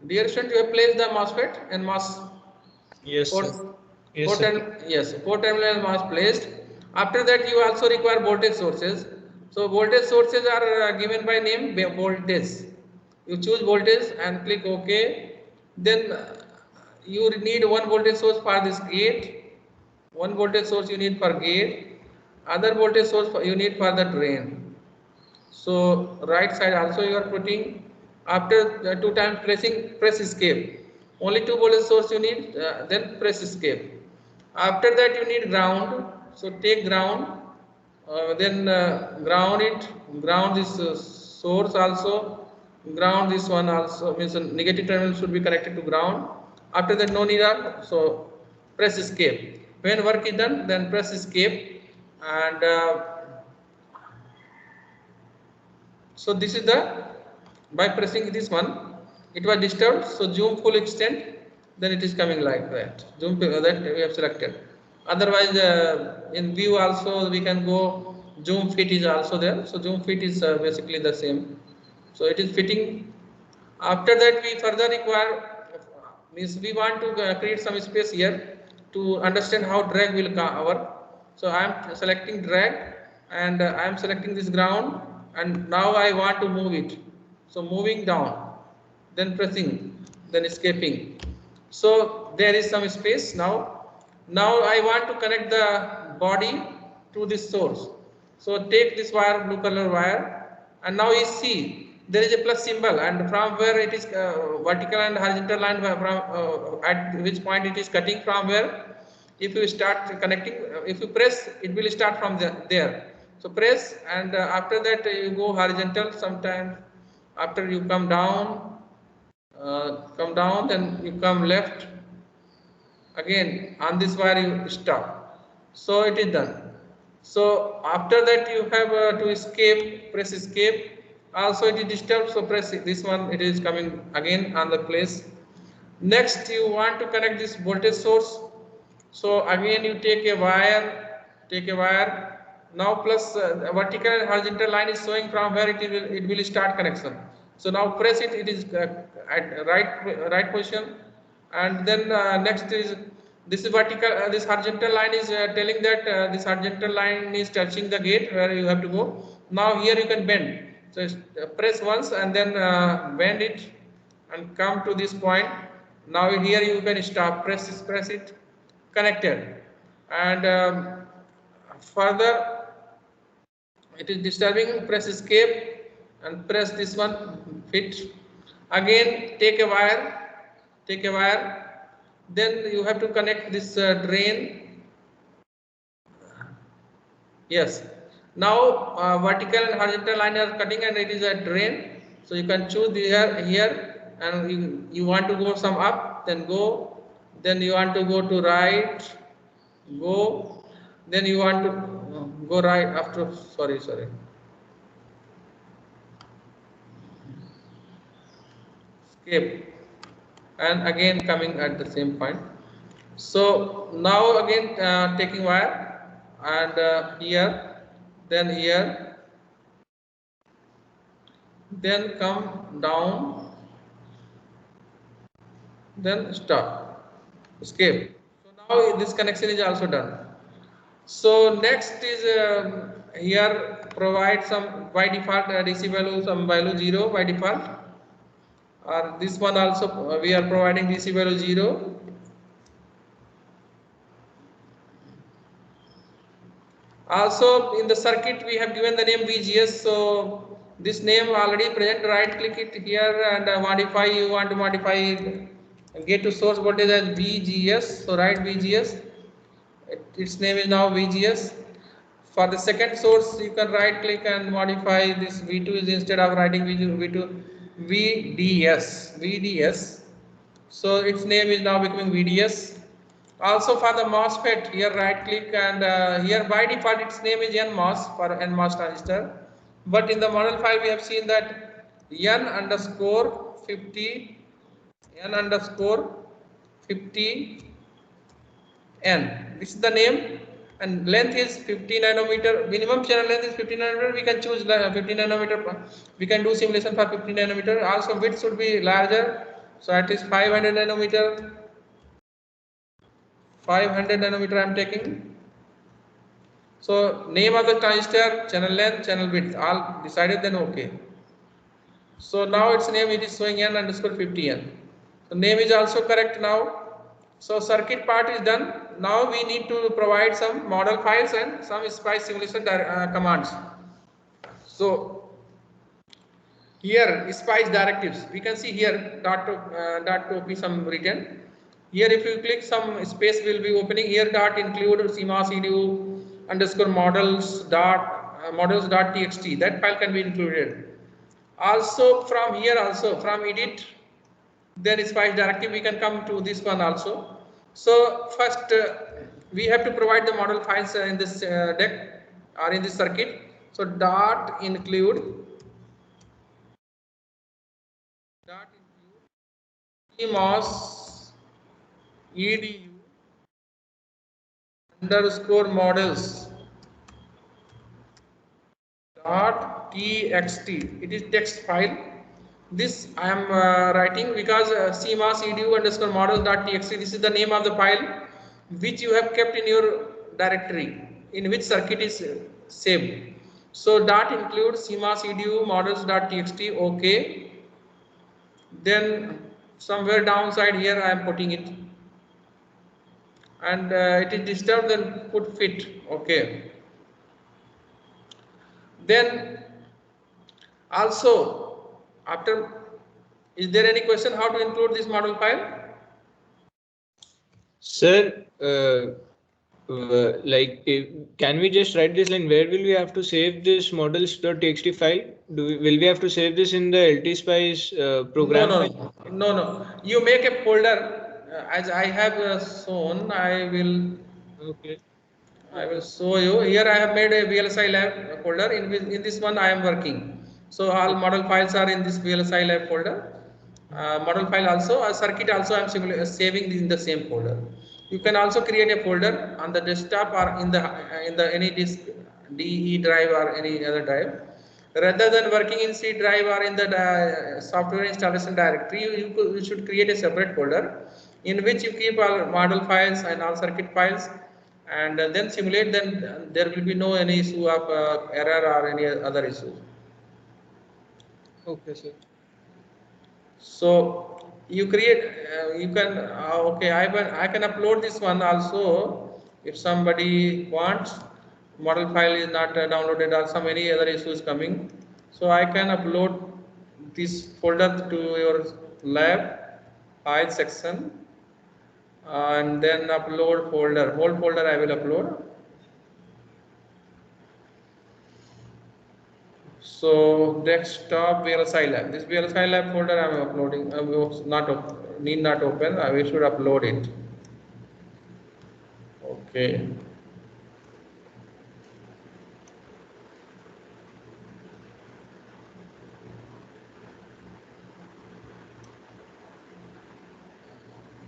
Dear student, you have placed the MOSFET and MOS. Yes, sir. Yes, sir. 4 terminal MOS placed. After that, you also require voltage sources. So voltage sources are given by name voltage. You choose voltage and click OK. Then you need one voltage source for this gate. One voltage source you need for gate. Other voltage source you need for the drain. So right side also you are putting. After 2 times pressing, press escape. Only 2 voltage source you need, then press escape. After that you need ground. So take ground, then ground it, ground this source also, ground this one also, means negative terminal should be connected to ground. After that no need of, so press escape. When work is done, then press escape, and so this is the, by pressing this one, it was disturbed, so zoom full extent, then it is coming like that. Zoom that we have selected. Otherwise, in view also we can go. Zoom fit is also there, so zoom fit is basically the same. So it is fitting. After that, we further require, means we want to create some space here to understand how drag will work. So I am selecting drag, and I am selecting this ground, and now I want to move it. So moving down, then pressing, then escaping. So there is some space now. Now I want to connect the body to this source. So take this wire, blue color wire, and now you see there is a plus symbol, and from where it is vertical and horizontal line, from at which point it is cutting, from where if you start connecting, if you press, it will start from there. So press, and after that you go horizontal. Sometime after you come down, then you come left. Again on this wire you stop. So it is done. So after that you have to escape, press escape. Also it is disturbed, so press this one, it is coming again on the place. Next you want to connect this voltage source. So again you take a wire, now plus vertical and horizontal line is showing from where it will start connection. So now press it, it is at right position, and then next is this vertical, this horizontal line is telling that this horizontal line is touching the gate where you have to go. Now here you can bend. So press once and then bend it and come to this point. Now here you can stop, press it, connected, and further it is disturbing, press escape and press this one, fit. Again take a wire, then you have to connect this drain. Yes, now vertical and horizontal line are cutting and it is a drain. So you can choose here, and you want to go some up, then go, then you want to go to right, go, then you want to go right after, sorry, escape, and again coming at the same point. So now again taking wire, and here, then come down, then stop, escape. So now this connection is also done. So next is here provide some by default DC value, some value 0 by default, or this one also we are providing DC value 0. Also in the circuit we have given the name VGS, so this name already present. Right click it here and modify. You want to modify get to source voltage as VGS, so write VGS. Its name is now VGS. For the second source you can right click and modify this V2 is, instead of writing V2 VDS. So its name is now becoming VDS. Also for the MOSFET, here right click and here by default its name is NMOS for NMOS transistor. But in the model file we have seen that N_50 N. This is the name, and length is 50 nanometer. Minimum channel length is 50 nanometer. We can choose 50 nanometer. We can do simulation for 50 nanometer. Also width should be larger, so at least 500 nanometer. 500 nanometer I am taking. So name of the transistor, channel length, channel width, all decided, then OK. So now its name it is showing N_50N. So name is also correct now. So circuit part is done. Now we need to provide some model files and some SPICE simulation commands. So here SPICE directives, we can see here .op some written. Here if you click, some space will be opening. Here dot include CMOS EDU underscore models.txt. That file can be included. Also from here, also from edit, then SPICE directive, we can come to this one also. So first we have to provide the model files in this deck or in this circuit. So dot include CMOS EDU underscore models .txt. It is text file. This I am writing because CMOS EDU underscore models.txt. This is the name of the file which you have kept in your directory, in which circuit is saved. So dot include CMOS EDU models.txt. OK. Then somewhere downside here I am putting it, and it is disturbed, then put fit. Okay. Then also after, is there any question how to include this model file? Sir, can we just write this line? Where will we have to save this models.txt file? Will we have to save this in the LTSpice program? No. You make a folder as I have shown. I will show you. Here I have made a VLSI lab folder. In this one I am working. So all model files are in this VLSI lab folder. Model file also, a circuit also I am saving in the same folder. You can also create a folder on the desktop or in the any disk DE drive or any other drive. Rather than working in C drive or in the software installation directory, you should create a separate folder in which you keep all model files and all circuit files, and then simulate. Then there will be no any issue of error or any other issue. Okay, sir. So you create, you can okay. I can upload this one also if somebody wants. Model file is not downloaded or some any other issues coming. So I can upload this folder to your lab file section, and then upload folder. Whole folder I will upload. So desktop VLSI lab. This VLSI lab folder I am uploading. Need not open. We should upload it. Okay.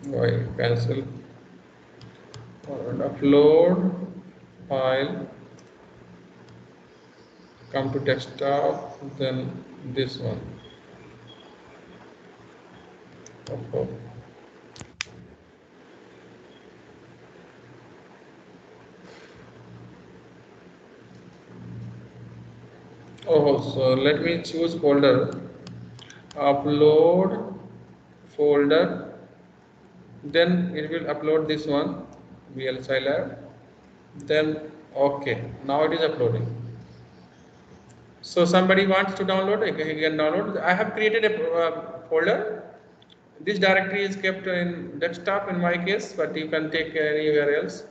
Why cancel? Upload file. Come to desktop. Then this one. Okay. Oh, so let me choose folder. Upload folder. Then it will upload this one, VLSI lab. Then okay, now it is uploading. So somebody wants to download, he can download. I have created a folder. This directory is kept in desktop in my case, but you can take anywhere else.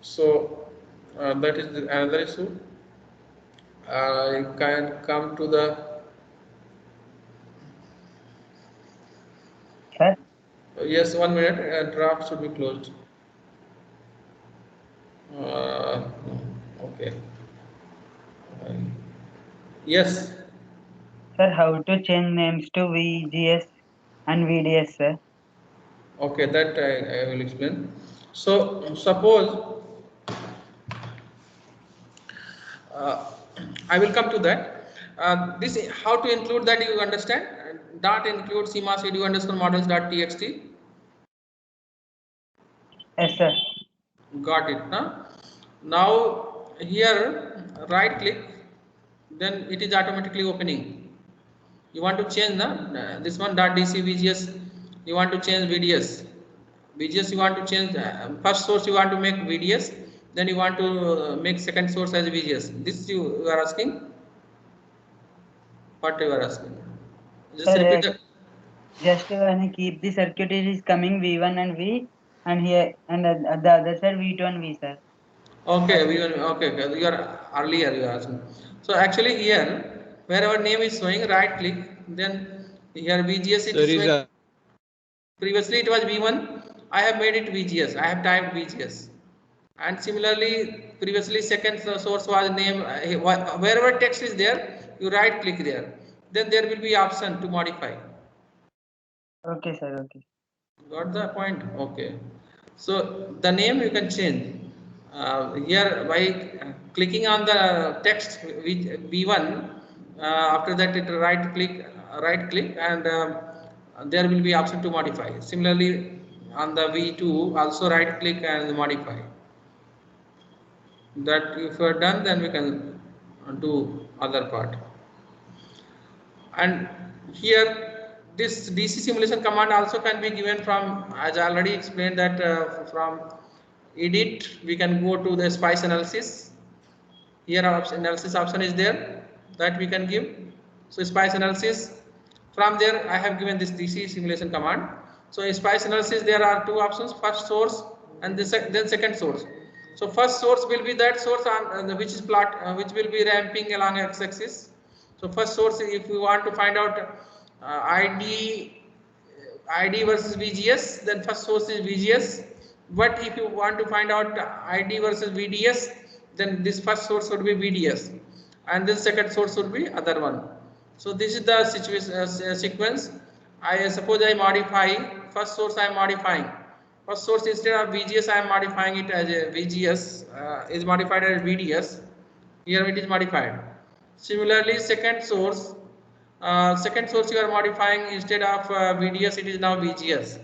So that is another issue. You can come to the. Sir? Yes, 1 minute. Draft should be closed. Okay. Yes. Sir, how to change names to VGS and VDS, sir? Okay, that I will explain. So suppose I will come to that. This how to include that you understand. Dot include CMOS video underscore models dot txt. Yes, sir. Got it, huh? Now here right click, then it is automatically opening. You want to change this one dot DC VGS. You want to change VDS. VGS you want to change first source you want to make VDS, then you want to make second source as VGS. This you are asking. What you are asking? Just Sir, repeat the. just when you keep the circuit, it is coming V1 and V, and here and the other side V2 and V, sir. Okay, okay. You are earlier you are asking. So actually here, wherever name is showing, right click, then here VGS it is showing. Previously it was V1. I have made it VGS. I have typed VGS. And similarly, previously second source was name. Wherever text is there, you right click there. Then there will be option to modify. Okay, sir. Okay. Got the point? Okay. So the name you can change. Here by clicking on the text V1, after that it right click, and there will be option to modify. Similarly on the V2 also right click and modify. That if you are done, then we can do other part. And here this DC simulation command also can be given from, as I already explained, that from edit we can go to the spice analysis. Here analysis option is there that we can give. So spice analysis, from there I have given this DC simulation command. So in spice analysis there are two options, first source and then second source. So first source will be that source which is which will be ramping along x-axis. So first source, if we want to find out ID versus VGS, then first source is VGS. But if you want to find out ID versus VDS, then this first source would be VDS, and this second source would be other one. So this is the situation sequence. I suppose I modify first source. I am modifying first source, instead of VGS I am modifying it as a VGS is modified as VDS. Here it is modified. Similarly, second source you are modifying, instead of VDS it is now VGS,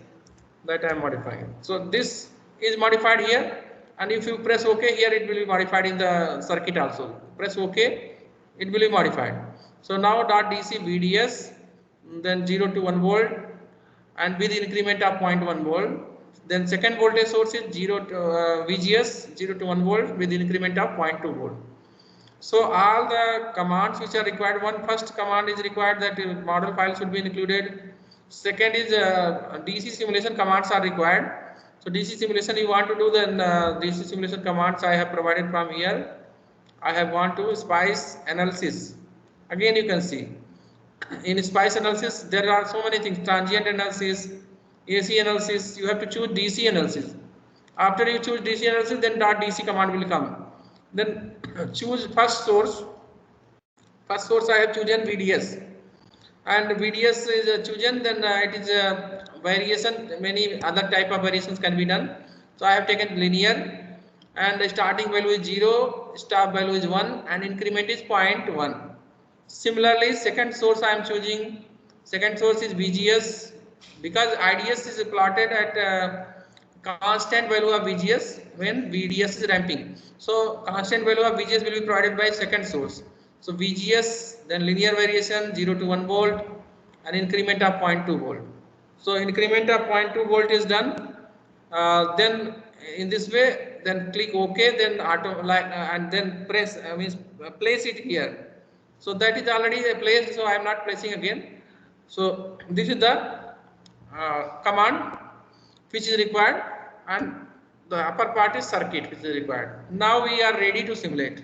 that I am modifying. So this is modified here, and if you press OK here, it will be modified in the circuit also. Press OK, it will be modified. So now .dc VDS, then 0 to 1 volt, and with increment of 0.1 volt. Then second voltage source is 0 to VGS 0 to 1 volt with increment of 0.2 volt. So all the commands which are required, first command is required, that model file should be included. Second is DC simulation commands are required. So DC simulation you want to do, then DC simulation commands I have provided from here. I have gone to spice analysis. Again you can see in spice analysis there are so many things: transient analysis, AC analysis. You have to choose DC analysis. After you choose DC analysis, then .dc command will come. Then choose first source. First source I have chosen VDS, and VDS is chosen. Then it is a variation. Many other type of variations can be done. So I have taken linear, and starting value is 0, stop value is 1, and increment is 0.1. Similarly, second source I am choosing. Second source is VGS, because IDS is plotted at constant value of VGS when VDS is ramping. So constant value of VGS will be provided by second source. So VGS, then linear variation 0 to 1 volt, and increment of 0.2 volt. So increment of 0.2 volt is done. Then in this way, then click OK, then and then press place it here. So that is already placed, so I am not placing again. So this is the command which is required, and the upper part is circuit which is required. Now we are ready to simulate.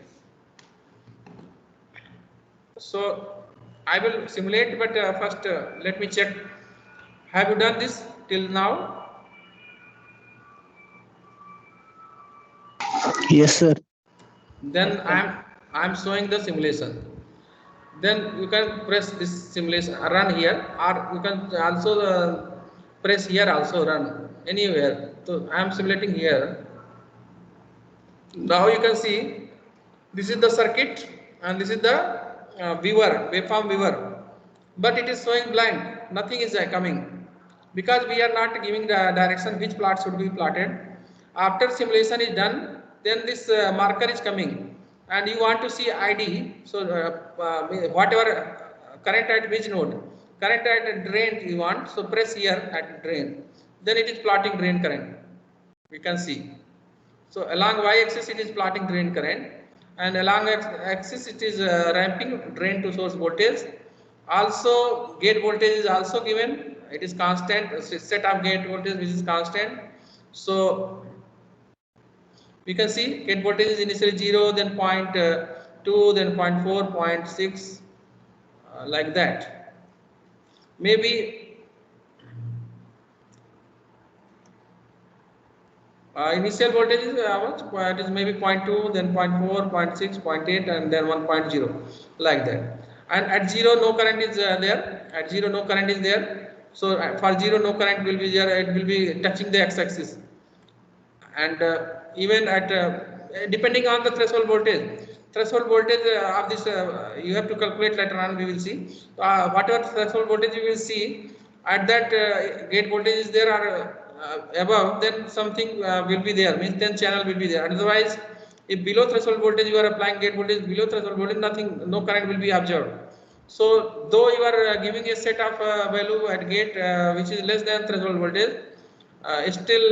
So I will simulate, but first let me check. Have you done this till now? Yes, sir. Then I am showing the simulation. Then you can press this simulation, run here, or you can also press here, also run anywhere. So I am simulating here. Now you can see this is the circuit and this is the viewer, waveform viewer, but it is showing blind. Nothing is coming because we are not giving the direction which plot should be plotted. After simulation is done, then this marker is coming, and you want to see ID. So whatever current at which node, current at drain you want, so press here at drain, then it is plotting drain current. We can see. So along y-axis it is plotting drain current, and along x-axis it is ramping drain to source voltage. Also gate voltage is also given. It is constant, set of gate voltage which is constant. So we can see gate voltage is initially 0, then 0.2, then 0.4, 0.6, like that. Maybe initial voltage is it is maybe 0.2, then 0.4, 0.6, 0.8, and then 1.0, like that. And at 0 no current is there. At 0 no current is there. So for 0 no current will be there. It will be touching the x-axis. And even at depending on the threshold voltage of this you have to calculate later on. We will see whatever threshold voltage you will see at that gate voltage is there or above, then something will be there, means then channel will be there. Otherwise, if below threshold voltage you are applying gate voltage, below threshold voltage nothing, no current will be observed. So though you are giving a set of value at gate which is less than threshold voltage, still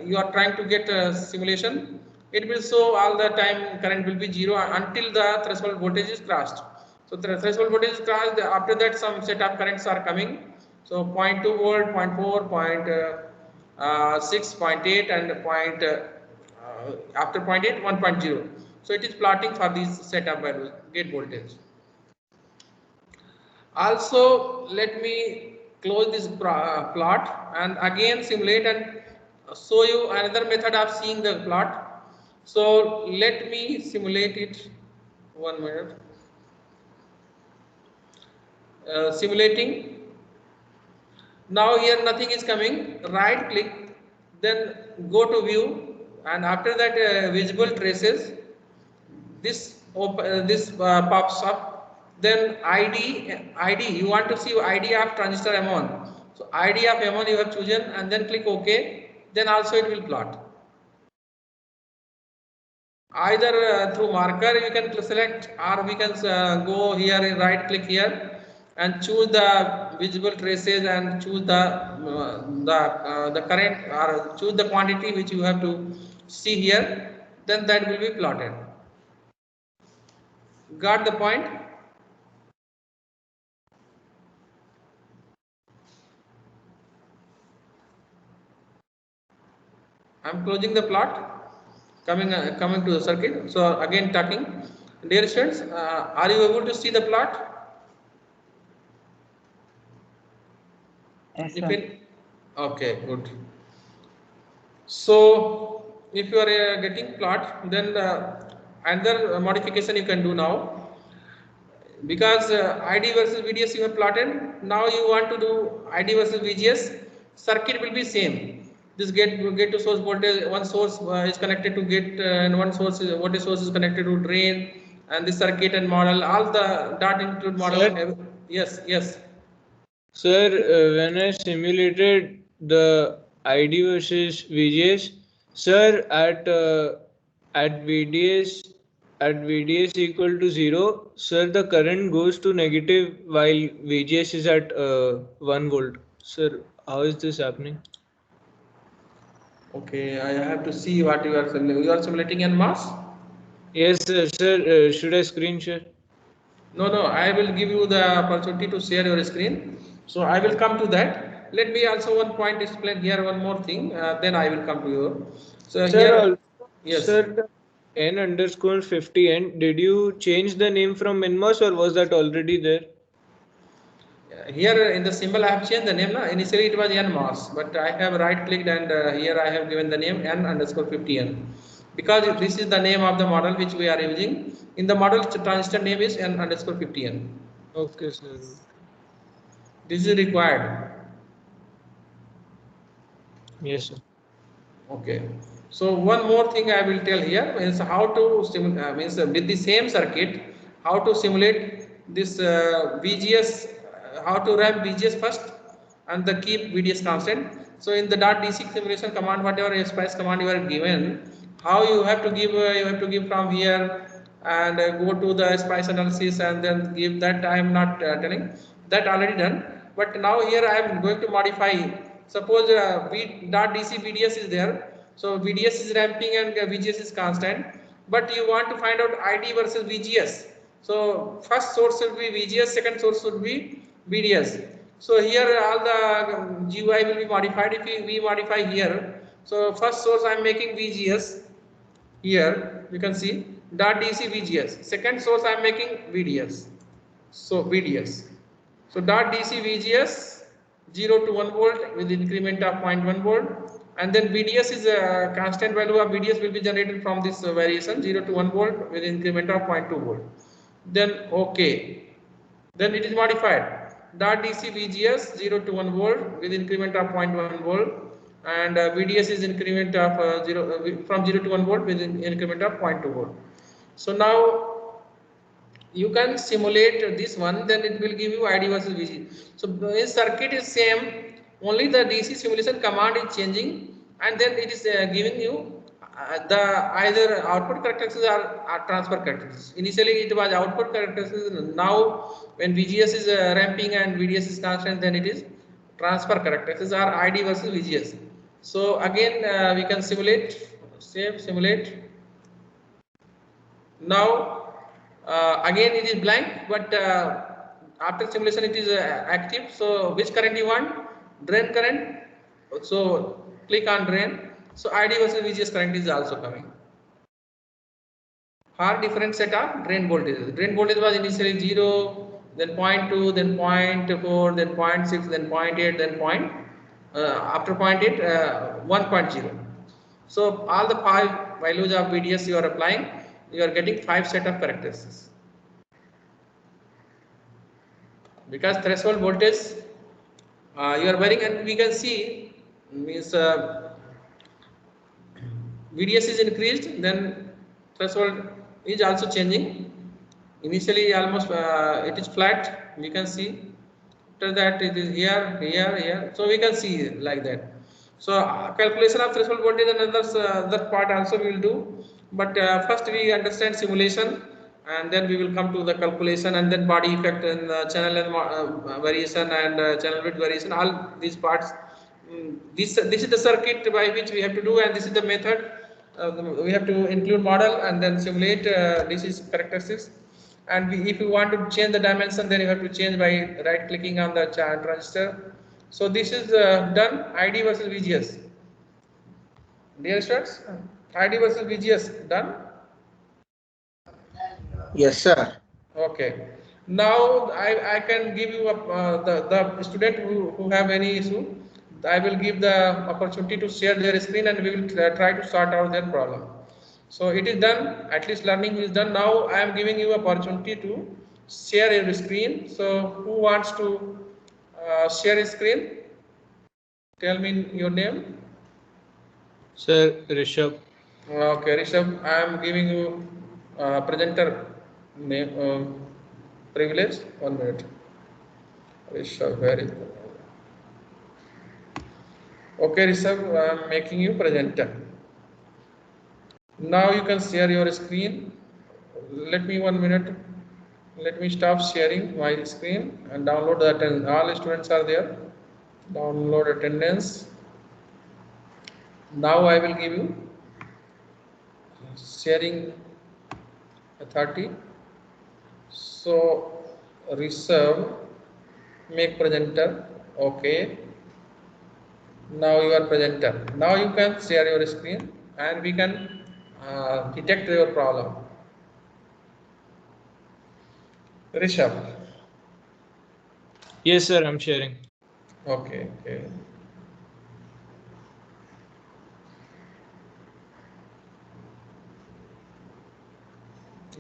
you are trying to get simulation. It will show all the time current will be 0 until the threshold voltage is crossed. So the threshold voltage is crossed. After that, some set of currents are coming. So 0.2 volt, 0.4, 0.6, 0.8, and after 0.8, 1.0. So it is plotting for these set of values, gate voltage. Also, let me close this plot and again simulate and show you another method of seeing the plot. So let me simulate it. 1 minute. Simulating. Now here nothing is coming. Right click, then go to view, and after that visible traces. This pops up. Then ID you want to see ID of transistor M1. So ID of M1 you have chosen and then click OK. Then also it will plot. Either through marker you can select, or we can go here and right click here and choose the visible traces and choose the current, or choose the quantity which you have to see here. Then that will be plotted. Got the point? I'm closing the plot, coming to the circuit. So again talking, dear students, are you able to see the plot? Yes, sir. Okay, good. So if you are getting plot, then another modification you can do now. Because ID versus VDS you have plotted, now you want to do ID versus VGS, circuit will be same. This gate to source voltage, one source is connected to gate and one source voltage source is connected to drain, and this circuit and model, all the dot include model. Sir? Yes. Sir, when I simulated the ID versus VGS, sir, at VDS equal to 0, sir, the current goes to negative while VGS is at 1 volt. Sir, how is this happening? Okay, I have to see what you are simulating. You are simulating in mass? Yes, sir. Sir, should I screen share? No, I will give you the opportunity to share your screen. So I will come to that. Let me also one point explain here one more thing. Then I will come to you. So Sir, here, yes. sir, the N_50N, did you change the name from NMOS or was that already there? Here in the symbol I have changed the name. Initially it was NMOS, but I have right clicked and here I have given the name N_50N. Because this is the name of the model which we are using. In the model transistor name is N_50N. Okay, sir. This is required. Yes, sir. Okay. So one more thing I will tell here is how to with the same circuit, how to simulate this VGS, how to ramp VGS first and the keep VDS constant. So in the .dc simulation command, whatever spice command you are given, how you have to give from here and go to the spice analysis and then give that. I am not telling that, already done. But now here I am going to modify. Suppose .dc VDS is there, so VDS is ramping and VGS is constant, but you want to find out ID versus VGS. So first source will be VGS, second source will be VDS. So here all the GUI will be modified. If we modify here, so first source I am making VGS. Here you can see .dc VGS. Second source I am making VDS. So VDS. So .dc VGS 0 to 1 volt with increment of 0.1 volt, and then VDS is a constant value of VDS will be generated from this variation 0 to 1 volt with increment of 0.2 volt. Then OK. Then it is modified. .dc VGS 0 to 1 volt with increment of 0.1 volt, and VDS is increment of from 0 to 1 volt with increment of 0.2 volt. So now you can simulate this one, then it will give you ID versus VG. So the circuit is same, only the DC simulation command is changing, and then it is giving you the either output characteristics or transfer characteristics. Initially it was output characteristics. Now when VGS is ramping and VDS is constant, then it is transfer characteristics or ID versus VGS. So again we can simulate, save, simulate. Now again it is blank, but after simulation it is active. So which current you want? Drain current. So click on drain. So ID versus VGS current is also coming. For different set of drain voltages. Drain voltage was initially 0, then 0.2, then 0.4, then 0.6, then 0.8, then after 0.8, 1.0. So all the 5 values of VDS you are applying, you are getting 5 set of characteristics. Because threshold voltage you are varying, and we can see means VDS is increased, then threshold is also changing. Initially almost it is flat, we can see. After that it is here, here, here. So we can see like that. So calculation of threshold voltage and other part also we will do. But first we understand simulation, and then we will come to the calculation, and then body effect and channel length variation and channel width variation. All these parts. This is the circuit by which we have to do, and this is the method. We have to include model and then simulate. This is characteristics. And if you want to change the dimension, then you have to change by right clicking on the transistor. So this is done. ID versus VGS. Dear students, ID versus VGS done. Yes, sir. Okay. Now I can give you the student who have any issue. I will give the opportunity to share their screen, and we will try to sort out their problem. So it is done. At least learning is done. Now I am giving you opportunity to share your screen. So who wants to share a screen? Tell me your name. Sir, Rishabh. Okay, Rishabh, I am giving you presenter name privilege. 1 minute. Rishabh, very good. Okay, Rishabh, I am making you presenter. Now you can share your screen. Let me 1 minute. Let me stop sharing my screen and download the attendance. All students are there. Download attendance. Now I will give you sharing authority. So Rishabh, make presenter. Okay. Now you are presenter. Now you can share your screen, and we can detect your problem. Rishabh. Yes, sir, I'm sharing. Okay, okay.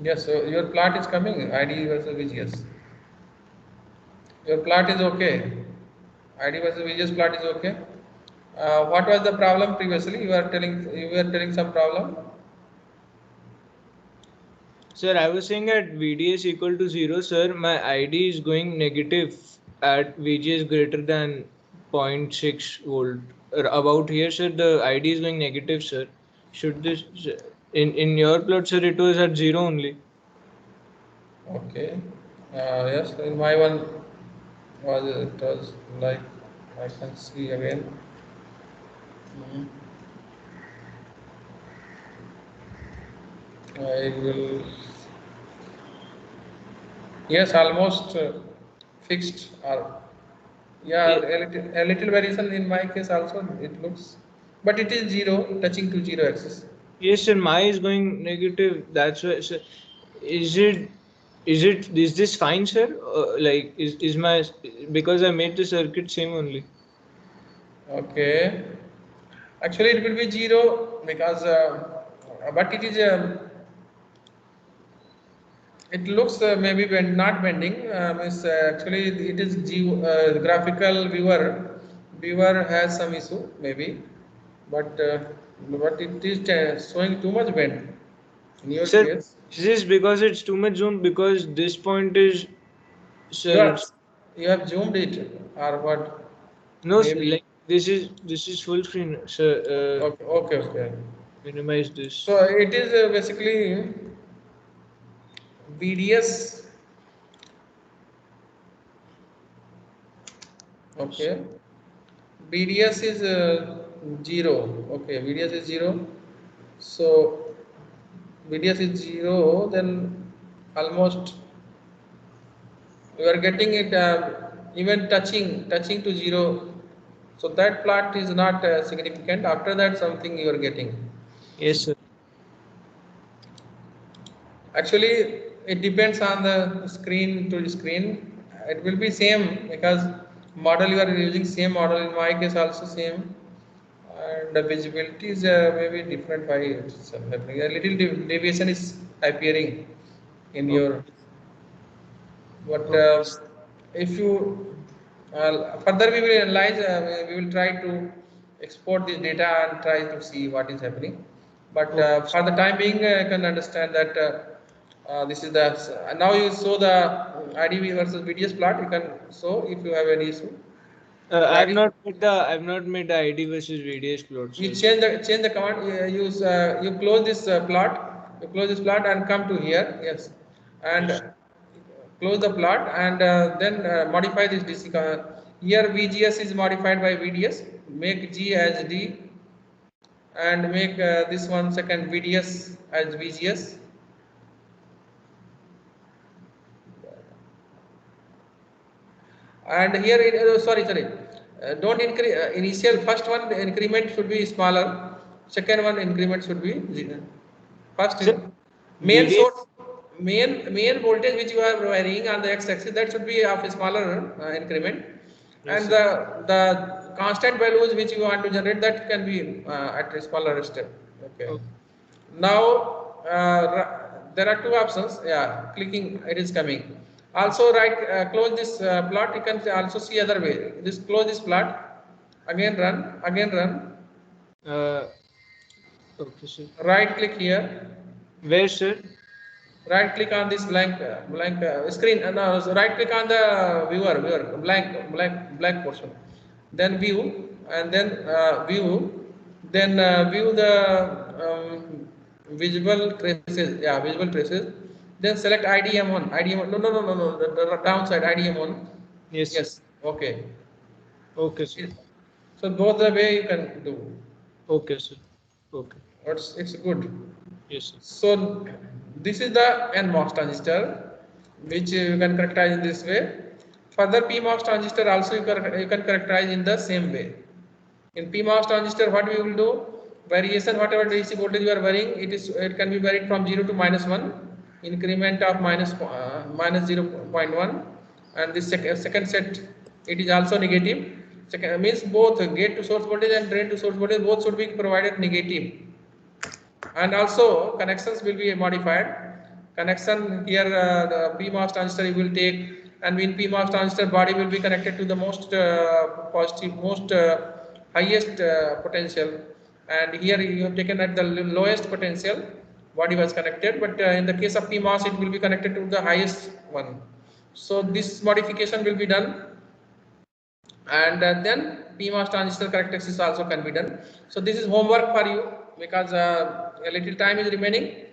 Yes, so your plot is coming, ID versus VGS. Your plot is okay. ID versus VGS plot is okay. What was the problem previously? You were telling some problem. Sir, I was saying at VDS equal to 0, sir, my ID is going negative at VGS greater than 0.6 volt. About here, sir, the ID is going negative, sir. Should this, in your plot, sir, it was at 0 only. Okay. Yes, in my one it was like, I can see again. I will. Yes, almost fixed. Or yeah, a little variation in my case also it looks, but it is 0, touching to 0 axis. Yes, sir, my is going negative. That's why, sir. Is this fine, sir? Like, is my, because I made the circuit same only. Okay. Actually, it will be 0 because, but it is. It looks maybe not bending. Actually it is graphical viewer. Viewer has some issue maybe, but it is showing too much bend in your Sir, case. this is because it's too much zoom, because this point is, sir, You have zoomed it or what? no, sir, Maybe. like this is full screen, sir. Okay. minimize this. So it is basically VDS. Okay. VDS is 0. Okay, VDS is 0. So VDS is 0, then almost you are getting it even touching to 0. So that plot is not significant. After that, something you are getting. Yes, sir. Actually, it depends on the screen to screen. It will be same because model you are using same model. In my case, also same. And the visibility is maybe different by happening. A little deviation is appearing in your. But if you further we will analyze, we will try to export this data and try to see what is happening. But for the time being, I can understand that this is the now you show the IDV versus VDS plot. You can show if you have any issue. I've not made the ID versus VDS plot. You sir. change the command. You close this plot. You close this plot and come to here. Yes, and close the plot and then modify this DC. Here VGS is modified by VDS. Make G as D and make this one second VDS as VGS. And here, sorry, don't increase initial first one increment should be smaller. Second one increment should be zero. First Sir, main VDS source, main voltage which you are varying on the x-axis, that should be of a smaller increment, Yes, and the constant values which you want to generate, that can be at a smaller step. Okay. Now there are two options. Yeah, clicking it is coming. Also close this plot. You can also see other way. Just close this plot. Again run. okay, sir. Right click here. Where, sir? Right click on this blank screen and right click on the viewer blank portion. Then view and then view the visible traces. Yeah, visible traces. Then select IDM1. No. The downside IDM1. Yes. Okay. Okay, sir. So both the way you can do. Okay, sir. Okay. It's good. Yes, sir. So this is the NMOS transistor, which you can characterize in this way. Further, PMOS transistor also you can characterize in the same way. In PMOS transistor, what we will do? Variation, whatever DC voltage you are varying, it can be varied from 0 to -1, increment of minus 0.1, and this second set it is also negative. Second means both gate to source voltage and drain to source voltage both should be provided negative. And also connections will be modified. Connection here, the PMOS transistor you will take, and in PMOS transistor body will be connected to the most positive, most highest potential, and here you have taken at the lowest potential body was connected, but in the case of PMOS it will be connected to the highest one. So this modification will be done, and then PMOS transistor characteristics also can be done. So this is homework for you because a little time is remaining,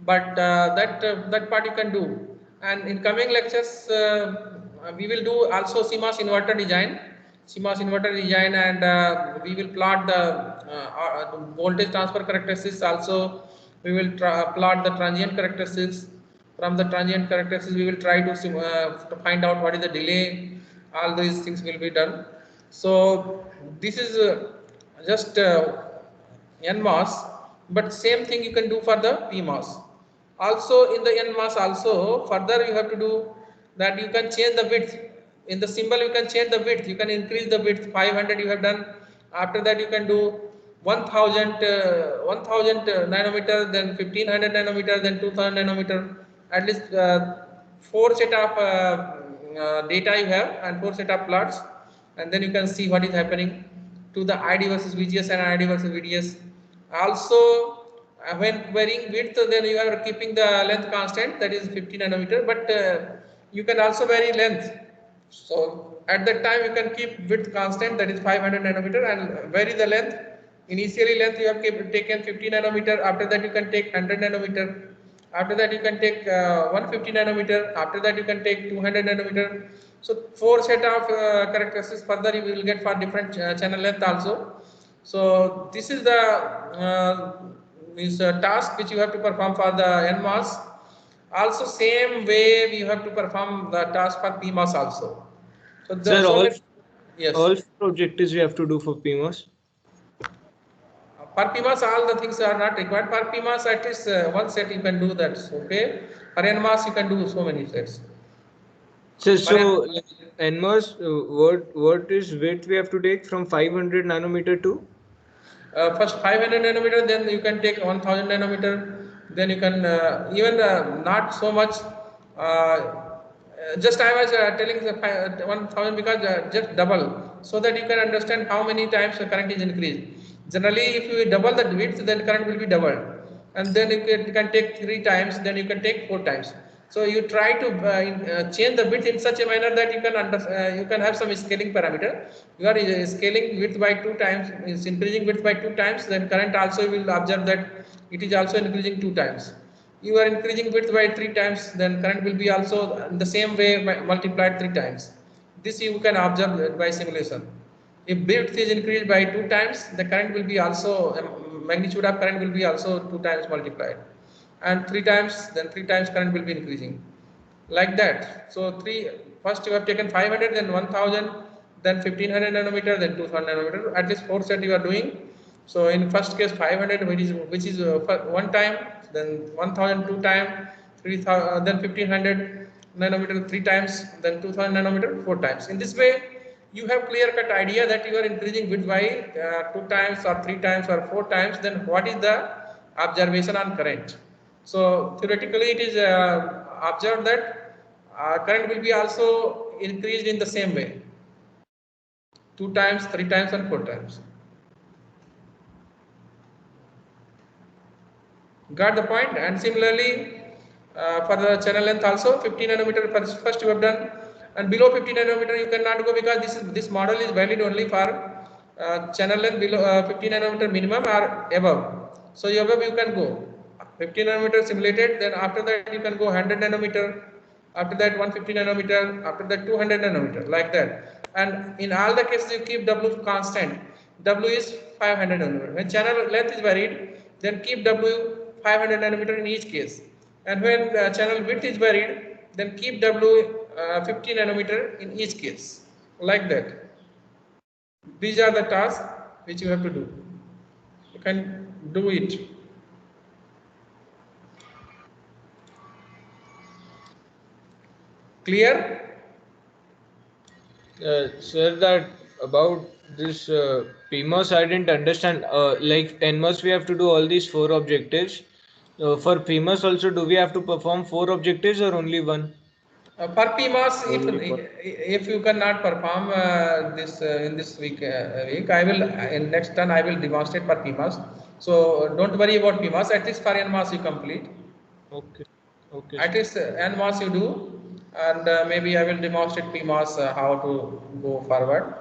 but that part you can do. And in coming lectures, we will do also CMOS inverter design. And we will plot the voltage transfer characteristics. Also, we will plot the transient characteristics. From the transient characteristics, we will try to find out what is the delay. All these things will be done. So this is just NMOS, but same thing you can do for the PMOS. Also in the NMOS also further you have to do that, you can change the width. In the symbol you can change the width, you can increase the width. 500 you have done. After that you can do 1000 nanometer, then 1500 nanometer, then 2000 nanometer. At least 4 set of data you have and 4 set of plots, and then you can see what is happening to the ID versus VGS and ID versus VDS. Also when varying width, then you are keeping the length constant, that is 50 nanometer, but you can also vary length. So at that time you can keep width constant, that is 500 nanometer, and vary the length Initially length you have taken 50 nanometer, after that you can take 100 nanometer, after that you can take 150 nanometer, after that you can take 200 nanometer. So 4 set of characteristics further you will get for different channel length also. So this is the task which you have to perform for the NMOS. Also same way you have to perform the task for PMOS also. So the, Sir, yes. all 4 objectives we have to do for PMOS. For PMOS, all the things are not required. For PMOS, at least one set you can do that. Okay. For NMOS, you can do so many sets. So NMOS, what is width we have to take from 500 nanometer to? First 500 nanometer, then you can take 1000 nanometer. Then you can even not so much. Just I was telling the 1000 because just double, so that you can understand how many times the current is increased. Generally, if you double the width, then current will be doubled, and then you can take 3 times, then you can take 4 times. So you try to change the width in such a manner that you can have some scaling parameter. You are scaling width by 2 times, is increasing width by 2 times, then current also will observe that it is also increasing 2 times. You are increasing width by 3 times, then current will be also in the same way multiplied 3 times. This you can observe by simulation. If width is increased by 2 times, the current will be also, magnitude of current will be also 2 times multiplied. And 3 times, then 3 times current will be increasing. Like that. So first you have taken 500, then 1000, then 1500 nanometer, then 2000 nanometer. At least 4 set you are doing. So in first case 500, which is 1 time, then 1000 2 time, 3000, then 1500 nanometer 3 times, then 2000 nanometer 4 times. In this way, you have clear-cut idea that you are increasing width by 2 times or 3 times or 4 times. Then what is the observation on current? So theoretically, it is observed that current will be also increased in the same way, 2 times, 3 times, and 4 times. Got the point? And similarly, for the channel length also 50 nanometer first you have done, and below 50 nanometer you cannot go because this model is valid only for channel length below 50 nanometer minimum or above. So above you can go 50 nanometer simulated, then after that you can go 100 nanometer, after that 150 nanometer, after that 200 nanometer, like that. And in all the cases you keep W constant. W is 500 nanometer. When channel length is varied, then keep W 500 nanometer in each case. And when the channel width is varied, then keep W 50 nanometer in each case, like that. These are the tasks which you have to do. You can do it. Clear? Sir, that about this PMOS, I didn't understand. Like NMOS, we have to do all these 4 objectives. For PMOS also, do we have to perform 4 objectives or only one? For PMOS, if you cannot perform this in this week, I will in next turn I will demonstrate for PMOS. So don't worry about PMOS. At least for NMOS you complete. Okay. Okay. At least NMOS you do, and maybe I will demonstrate PMOS how to go forward.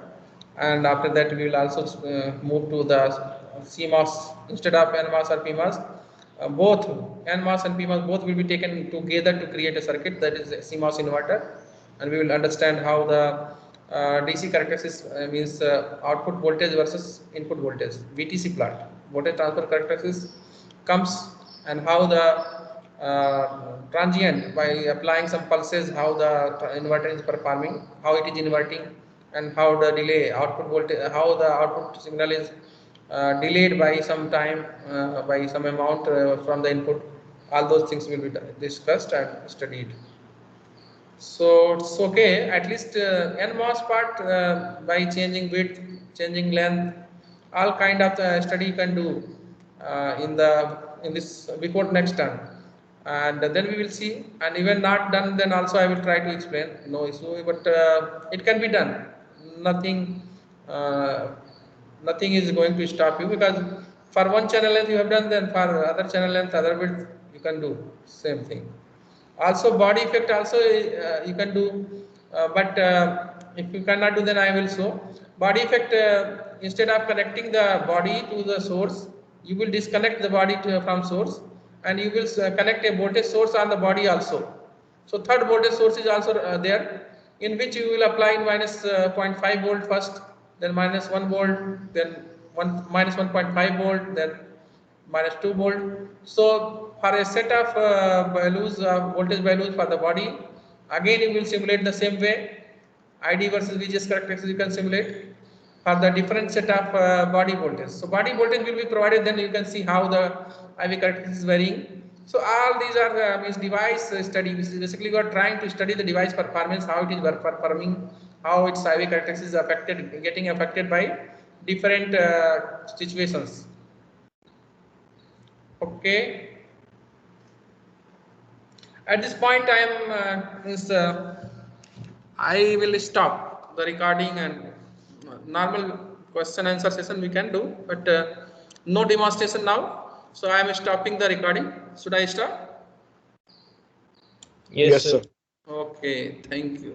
And after that we will also move to the CMOS instead of NMOS or PMOS. Both NMOS and PMOS both will be taken together to create a circuit, that is a CMOS inverter, and we will understand how the DC characteristics means output voltage versus input voltage, VTC plot, voltage transfer characteristics comes, and how the transient by applying some pulses, how the inverter is performing, how it is inverting, and how the delay output voltage, how the output signal is delayed by some time, by some amount from the input. All those things will be discussed and studied. So it's okay. At least NMOS part by changing width, changing length, all kind of study you can do in this before next term, and then we will see. And even not done, then also I will try to explain. No issue, but it can be done. Nothing. Nothing is going to stop you, because for one channel length you have done, then for other channel length, other width you can do same thing. Also body effect also you can do, but if you cannot do, then I will show body effect. instead of connecting the body to the source, you will disconnect the body from source, and you will connect a voltage source on the body also. So third voltage source is also there, in which you will apply minus 0.5 volt first, then minus 1 volt, then minus 1.5 volt, then minus 2 volt. So for a set of values, voltage values for the body, again you will simulate the same way. ID versus VGS characteristics you can simulate for the different set of body voltage. So body voltage will be provided, then you can see how the IV characteristics is varying. So all these are means device study. Basically, we are trying to study the device performance, how it is performing, how its IV characteristics is affected, getting affected by different situations. Okay. At this point, I will stop the recording, and normal question answer session we can do, but no demonstration now. So I am stopping the recording. Should I stop? Yes, sir. Okay, thank you.